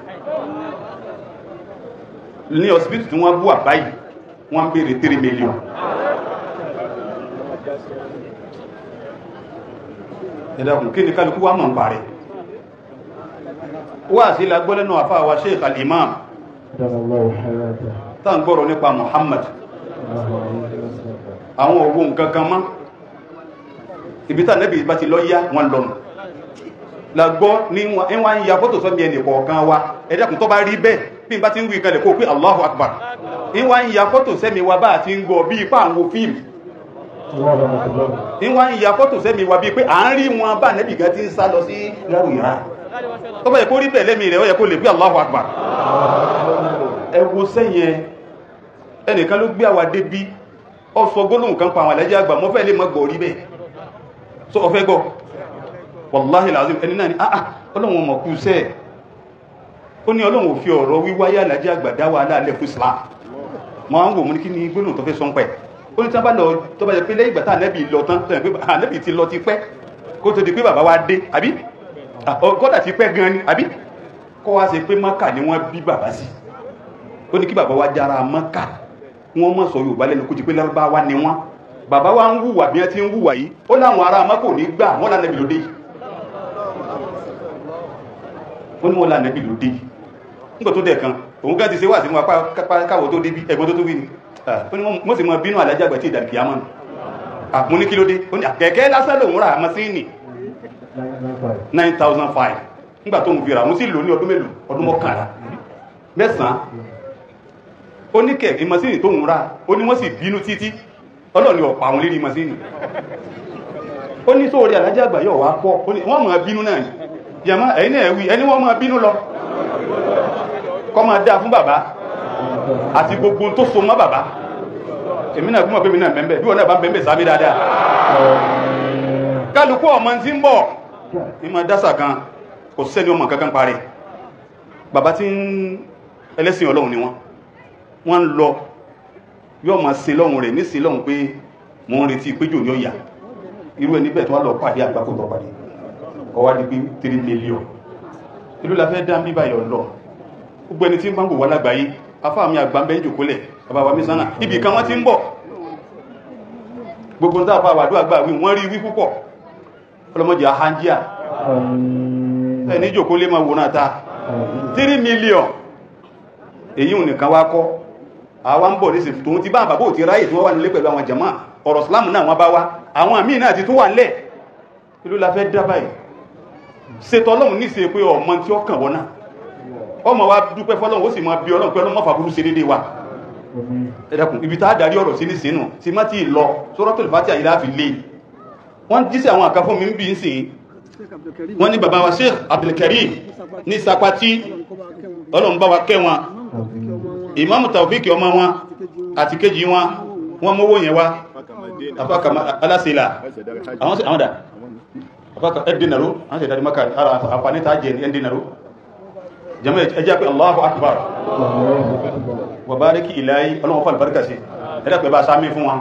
ní ọsibítù tí wọ́n bú àbáyì wọ́n ń béèrè 3 million ẹ̀dàkùn kí ni kálukú wá mọ̀ ń parẹ́ wà sí lágbọ́lẹ́nà àfáà wa Sheikh al-Imam tá ń gbọ́rọ̀ nípa Muhammad àwọn owó nǹkan kan mọ́ ibi tá nẹ́bí bá ti lọ yá wọn lọ́nà lágbọ́ ní wọ́n ń ya fọ́tò sọ́mí ẹnì kọ̀ọ̀kan wa ẹ̀dẹ́kùn tó bá rí bẹ́ẹ̀ bí n bá ti ń wí kalẹ̀ kó pé Allahu Akbar ní wọ́n ń ya fọ́tò sẹ́mi wa bá ti ń gbọ́ bí ipá àwọn fíìmù ní wọ́n ń ya fọ́tò sẹ́mi wa bí pé à ń rí wọn bá nẹ́bí gan ti ń sá lọ sí lẹ́rù ìrà tó bá yẹ kó rí bẹ́ẹ̀ lẹ́mí rẹ̀ ó yẹ kó lè pé Allahu Akbar ẹ wo sẹ́yìn ẹnìkan ló gbé àwa débi ó sọ gbólóhùn kan pa àwọn àlẹ́jẹ́ àgbà mọ́fẹ́ lè mọ́ gbọ́ rí bẹ́ẹ̀ so ọ̀fẹ́ gbọ́ wàláhì làzim ẹni náà ni ọlọ́run ọmọ kú sẹ́ ó ní ọlọ́run ò fi ọ̀rọ̀ wíwáyé àlẹ́jẹ́ àgbà dá wa aláàlẹ́ fún Islam mọ́ àwọn òmùní kí ni gbólóhùn tó fẹ́ sọ́n pẹ̀ ó ní tábà lọ tó bá jẹ pé lẹ́yìn ìgbà tá ànẹ́bì lọ tán tó yẹ pé ànẹ́bì ti lọ ti pẹ́ kó tó di pé bàbá wa dé àbí kódà ti pẹ́ gan ni àbí kó wá ṣe pé Mákà ni wọ́n bí bàbá sí ó ní kí bàbá wa jára Mákà wọ́n mọ̀ sọ Yorùbá lẹ́nu kó ti pé Lárúbáwá ni wọ́n bàbá wa ń wùwà bí wọ́n ti ń wùwà yìí ó láwọn ará Mákà ò ní gbà wọ́n lánàbì lóde yìí ó ní wọ́n lánàbì lóde yìí nígbà tó dẹ̀ kan òun gá ti ṣe wà sí wọn káwọ̀ tó débí ẹgbọ́n tó tó wí ni ó ní wọ́n sì mọ bínú Àlájì Àgbà tí ìdàlùkì àmọ́ mo ní kí ló dé ó ní kẹ̀kẹ́ lásán lòun rà mọ́síìnì 9,500 nígbà tó ń fi rà mo sì lò ní ọdún mélòó ọdún mọ́kànlá mẹ́sàn-án ó ní kẹ̀kẹ́ mọ́síìnì tó ń rà ó ní wọ́n sì bínú títí ọlọ́ni ọ̀pá àwọn lérí mọ́síìnì ó ní sóòrí Àlájì Àgbà yóò wá pọ̀ wọ́n mọ̀ bínú náà yàmá ẹ̀yìn náà wí ẹni wọ́n mọ̀ bínú lọ kọ́ máa dáa fún bàbá àti gbogbo tó so mọ́ bàbá èmi náà gúnmọ̀ pé mi náà bẹ̀m̀bẹ̀ bí wọ́n náà bá bẹ̀m̀bẹ̀ sábí dáadáa kálukú ọmọ tí ń bọ̀ ní ma dásà kan kò sẹ́ni ọmọ kankan parí bàbá tí ń ẹlẹ́sìn Ọlọ́run ni wọ́n ń lọ yóò máa sin lọ́hun rẹ̀ nísìn lọ́hun pé mo ń retí péjò ní ọ̀yà irú ẹni bẹ́ẹ̀ tó wá lọ pàdé àgbákòtò pàdé ọwá di pé 3 million ìlú la fẹ́ dá ń bíbá yọ̀ lọ gbogbo ẹni tí ń bá ń wò wá lágbàáyé afá mi àgbà ń bẹ́ ń jòkólẹ̀ bàbá wa mísánà ibì kan wọ́n ti ń bọ̀ gbogbo ń dáfà wàdó àgbà wí wọ́n rí wí púpọ̀ ọlọ́mọdé àhánjíà ẹni jòkólé máa wò náà ta 3 million èyí ò nìkan wá kọ́ àwa ń bọ̀ nísìn tòun ti bá àbàbò ti ráyè tí wọ́n wà nílé pẹ̀lú àwọn jàmáà ọ̀rọ̀ Ìsìlámù náà wọ́n bá wá àwọn àmì náà ti tún wà nílẹ̀ ìlú la fẹ́ dá báyìí ṣètò Ọlọ́run ní ṣe pé ọmọ tí ó kàn wọ́n náà ọmọ wa dúpẹ́ fọ́lọ́run ó sì máa bí Ọlọ́run pé Ọlọ́run mọ́fà burú ṣe dédé wa ẹ̀dàkùn ibi tá a darí ọ̀rọ̀ sí ní sínú tí má ti lọ Suratul Fatiha yìí láàfin lé wọ́n jíṣẹ́ àwọn àkàfún mi ń bí ń sìn wọ́n ní bàbá wa Sheikh Abdul Karim ní Sapati Ọlọ́run bá wa kẹ́ wọn Imam Taofik ọmọ wọn àti kejì wọn wọ́n mówó yẹn wá afáka alásìlá àwọn dà afáka ẹ̀dínàró àwọn ṣẹ̀dá maka ara àǹfààní tàà jẹ́ ẹ̀dínàró jẹ́mọ́ ẹjá pé Allahu Akbar wa bariki ilahi ọlọ́wọ́ fà albarka sí ẹ̀dá pẹ̀ bá sáàmì fún wọn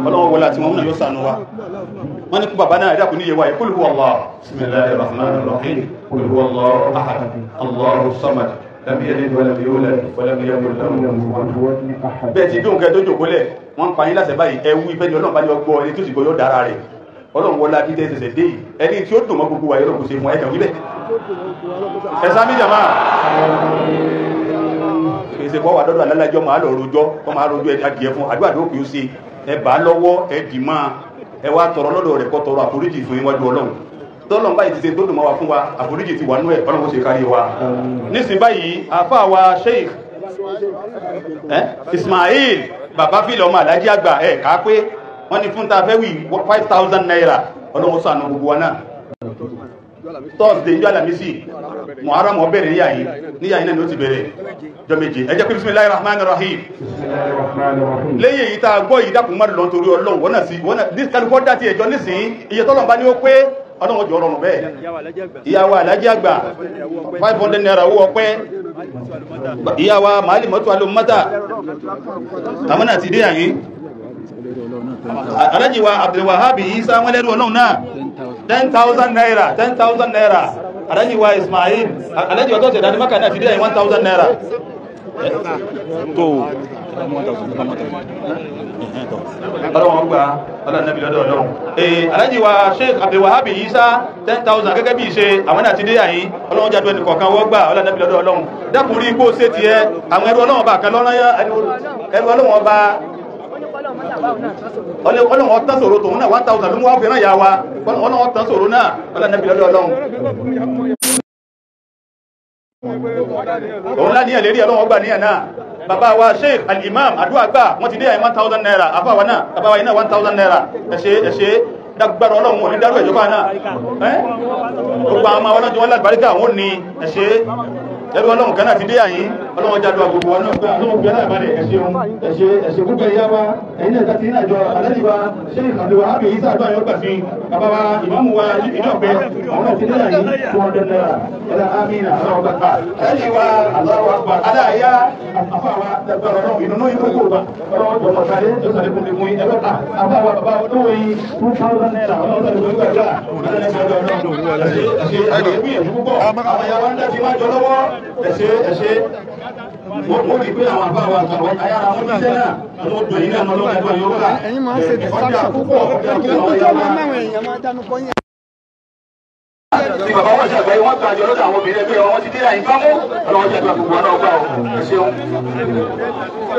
ọlọ́wọ́ wọlá tí wọ́n múnà yóò sànú wa wọ́n ní kú bàbá náà ẹ̀dá kù ní yẹwà yẹ qul huwa Allah bismillahir rahmanir rahim qul huwa Allahu ahad Allahu samad lam yalid wa lam yulad wa lam yakul lahu ahad bẹ́ẹ̀ ti dùn kẹ́ tó jòkólẹ̀ wọ́n pa yín láṣẹ báyìí ẹwú ìfẹ́ ni Ọlọ́run bá ní ọgbọ́ ẹni tó sì gbọ́ yóò dára rẹ̀ Ọlọ́run wọlá bí tẹ́sẹsẹ̀ dé ẹni tí ó dùn mọ́ gbogbo wa yọ́rọ̀ kò ṣe fún ẹ̀kà wíbẹ̀ ẹ̀sá mi jàmá èsè kọ́ wà dọ́dọ̀ alálàjọ́ máa lọ rojọ́ kọ́ máa rojọ́ adìẹ fún àdúrà tó kì í ṣe ẹbà lọ́wọ́ ẹdì máa ẹwà tọrọ lọ́dọ̀ rẹ̀ kọ́ tọrọ àforíjì fún iwájú Ọlọ́run tọ́lọ̀ báyìí ti ṣe tó dùn mọ́ wa fún wa àforíjì ti wà nú ẹ̀ Ọlọ́run ṣe kárí wa nísìn báyìí àfáà wa Sheikh Ismail bàbá fílẹ̀ ọmọ Àlájì Àgbà ẹ̀ ká pé wọ́n ní fún ta fẹ́ wí 5,000 naira Ọlọ́run ṣàánú gbogbo wa náà Thursday ní Alámísì Muharram bẹ̀rẹ̀ níyàyí náà ni ó ti bẹ̀rẹ̀ jọ méje ẹ jẹ́ pé bismillahir rahmanir rahim lẹ́yìn èyí tá gbọ́ yìí dákùn mọ́rùn lọ́n torí Ọlọ́run wọ́n náà sí kálùkọ́ dá ti ẹjọ́ nísìn iye tọ́lọ̀ bá ní ó pé Ọlọ́run jọ rọrùn bẹ́ẹ̀ ìyàwó Àlájì Àgbà 500 naira owó ọpẹ́ ìyàwó Màálì mọ́tò alómọ́tà àwọn náà ti dé àyín Alhaji wa Abdul Wahhab Isa wọ́n lẹ́rù Ọlọ́run náà 10,000 naira 10,000 naira Alhaji wa Ismail Alhaji wa tó ṣẹ̀dá ní Mákà náà ti dé àyín 1,000 naira tó ọlọ́wọ́n gba ọlọ́nàbí lọ́dọ̀ ọlọ́run. Alhaji wa Sheikh Abdulwahab Isa 10,000 gẹ́gẹ́ bí ìṣe àwọn náà ti dé àyín ọlọ́run jádùn ẹnì kọ̀ọ̀kan wọ́n gbà ọlọ́nàbí lọ́dọ̀ ọlọ́run. Dákùnrí igbó ṣe ti ẹ àwọn ẹrú ọlọ́run ọba kan lọ́rán ẹrú ọlọ́run ọba ọlọ́run ọ̀tán sòrò tòun náà 1,000 ló mú wá fẹ́ràn ìyá wa ọlọ́run ọ̀tán sòrò náà ọlọ́nàbí lọ́dọ̀ ọlọ́run. Òun lá ní ẹ̀lérí ọlọ́run ọgbà ní ẹ̀nà bàbá wa Sheikh al-Imam àdúrà gbà wọ́n ti dé àyí 1,000 naira àfáwà náà bàbá wa iná 1,000 naira ẹ̀ṣẹ́ dágbàrà ọlọ́run wọn ní dárò ẹ̀jọ́bá náà gbogbo àwọn ọmọ ọlọ́jọ́ wọn lágbàríkà wọn ní ẹ̀ṣẹ́ ẹrù ọlọ́run kan náà ti dé àyí ọlọ́run jádùn agbègbè wọn náà gbà ọlọ́run gbẹ̀ náà balẹ̀ ẹ̀ṣẹ́ gbogbo ẹ̀yà wa ẹ̀yìn náà ti ní àjọ Alhaji wa Sheikh Abdulwahab Isa àdúrà yọ gbà sí bàbá wa ìmáàmù wa ìjọ pé àwọn náà ti dé àyí 200 naira ẹ̀lá amina ọlọ́run gbà Alhaji wa Allahu Akbar aláàyá àfáwà dágbàrà ọlọ́run ìnúnú ìgbókò wa ọlọ́run jọmọ̀ sáré tó sáré fún mi fún ẹgbẹ́ àfáwà bàbá olówó yìí 2,000 naira ọlọ́run sáré fún ẹgbẹ́ ẹ̀yin máa ń ṣe distraction púpọ̀ kí ló tó máa náwọn èèyàn máa dánú kọ́ yẹn. Tí bàbá wọn ṣàgbé wọn gbàjọ lọ́dọ̀ àwọn obìnrin ẹgbẹ́ wọn ti dé àyín bá mú ọlọ́wọ́ jẹ́ gbogbo ọ̀nà ọgbà ọ̀ ṣeun.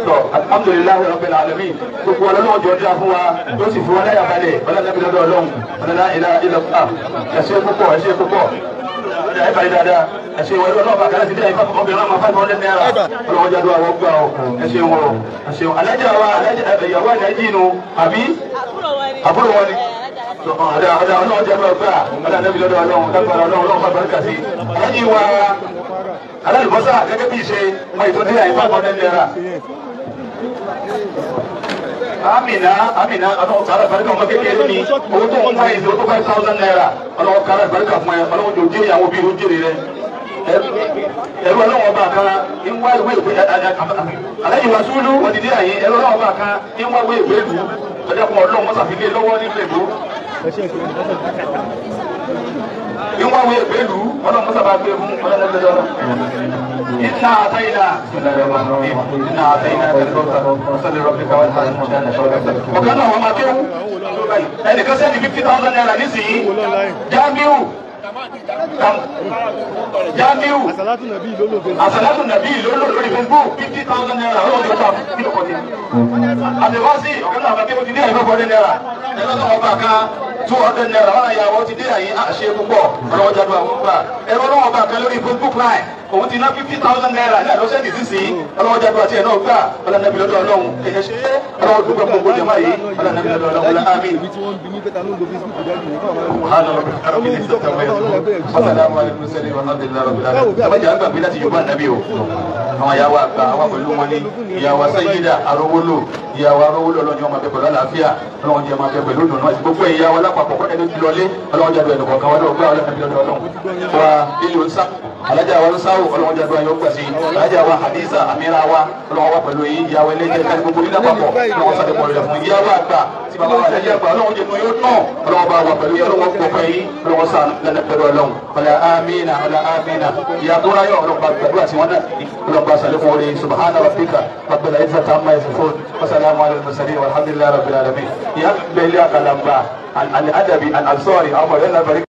Sọ alhamdulillahi rabbil alamin gbogbo ọlọ́wọ́ jọ dá fún wa tó sì fún wa láyà balẹ̀ ọlọ́dẹ́bí lọ́dọ̀ ọlọ́run ọlọ́dá ilá ilẹ̀ ẹ̀ṣẹ́ púpọ̀ ẹ̀bàrí dáadáa ẹ̀ṣẹ́ ìwọ̀n ẹ̀rọ ọlọ́pàá kàrẹ́ sí dé àìfà ọgbẹ̀rún àmà 500 naira ọlọ́wọ́ jádù àwọn gbà ọ̀ ẹ̀ṣẹ́ wọn ẹ̀ṣẹ́ alájà wa ìyàwó àjájì inú àbí àbúrò wọn ni ọ̀dà ọlọ́wọ́ jádù ọgbà ọlọ́dẹ́bí lọ́dọ̀ ọlọ́run dágbàrà ọlọ́run bàbáríkà sí alájì wa alálùbọ́sà gẹ́gẹ́ bí ìṣe wọn ìtọ́ dé àìfà 500 naira Amina ọlọ́wọ́ kára ìbáríkà ọmọ kékeré ní owó tó ń wáyé tó 5,000 naira ọlọ́wọ́ kára ìbáríkà fún ẹ ọlọ́wọ́ jò jẹ́ ìyàwó bí irú jèrè rẹ ẹ̀rọ ọlọ́wọ́ bá kan ń wá ìwé ìwé aláyíwá súlú wọ́n ti dé àyè ẹ̀rọ ọlọ́wọ́ bá kan ń wá ìwé ìwé ìlú ọjọ́kùn ọlọ́wọ́ mọ́sàfilé lọ́wọ́ nílé ìlú ìwá ìwé ìwé ìlú ọlọ́wọ́ mọ́sàfà gbé fún ọlọ́wọ́ إنا أعطينا صل ربك والحاج وكان هو ما كيو ẹnì kan sẹ́ni 50,000 naira nísìnyí Jamiu Asalatu Nabi lolo lórí Facebook 50,000 naira ọlọ́dún ọjọ́ kílò kọ́ni àdìwásí ọ̀gá náà kí o ti dé àyè 500 naira ẹlọ́dún ọba kan 200 naira wọn àyàwó ti dé àyè àṣẹ púpọ̀ ọlọ́wọ́ jádùn àwọn ọgbà ẹ̀rọ ọlọ́wọ́ ọba kan lórí Facebook line òun ti ná 50,000 naira ní àlọ́sẹ̀ ní sísìn ọlọ́wọ́ jádùn àti ẹ̀ náà gbà ọlọ́nàbí lọ́dọ̀ ọlọ́run ẹ̀yẹ ṣe ọlọ́wọ́ dúpẹ́ gbogbo jẹ́má yìí ọlọ́nàbí lọ́dọ̀ ọlọ́run àmín. Assalamu alaikum sẹ́lẹ̀ alhamdulillahi rabbil alamin. Àbájá àgbà bí láti Yorùbá nàbí o. Àwọn ìyàwó àgbà àwọn pẹ̀lú wọn ní ìyàwó Sayyida Arówólò ìyàwó Arówólò ọlọ́run ọmọ abẹ́ pẹ̀lú àlàáfíà ọlọ́run jẹ́ ọmọ abẹ́ pẹ̀lú ìdùnnú àti gbogbo ìyàwó alápapọ̀ kọ́ ẹni lọlé ọlọ́run jáde ẹ̀dùn kọ̀ọ̀kan wọn lọ́gbà ọlọ́run ọlọ́run wa ilé òǹsà alájà wa lọ́sáwò ọlọ́run jáde ayọ̀ gbà sí alájà wa Hadiza Amira wa ọlọ́run wa pẹ̀lú yìí ìyàwó ẹlẹ́jẹ̀ kárí gbogbo nílẹ̀ papọ̀ ọlọ́run sáré pọ̀ rẹ̀ fún ìyàwó àgbà tí bàbá wa lẹ́jẹ̀ àgbà ọlọ́run jẹ́ yóò tán ọlọ́run bá wà pẹ̀lú yẹ́rọ wọn pọ̀ pẹ̀ yìí ọlọ́run sàn lẹ́nà pẹ̀lú ọlọ́run ọlá amina ìyá tó ráyọ̀ ọlọ́run bá gbàdúrà sí wọn náà ọlọ́run bá sàlẹ̀ fún orí subhana rabbika rabbil izzati amma yasifun wa salamun ala al-mursalin walhamdulillahi rabbil alamin ìyá bẹ̀lẹ̀ àkàlàmbà al-adabi al-ansari àwọn ọ̀rẹ́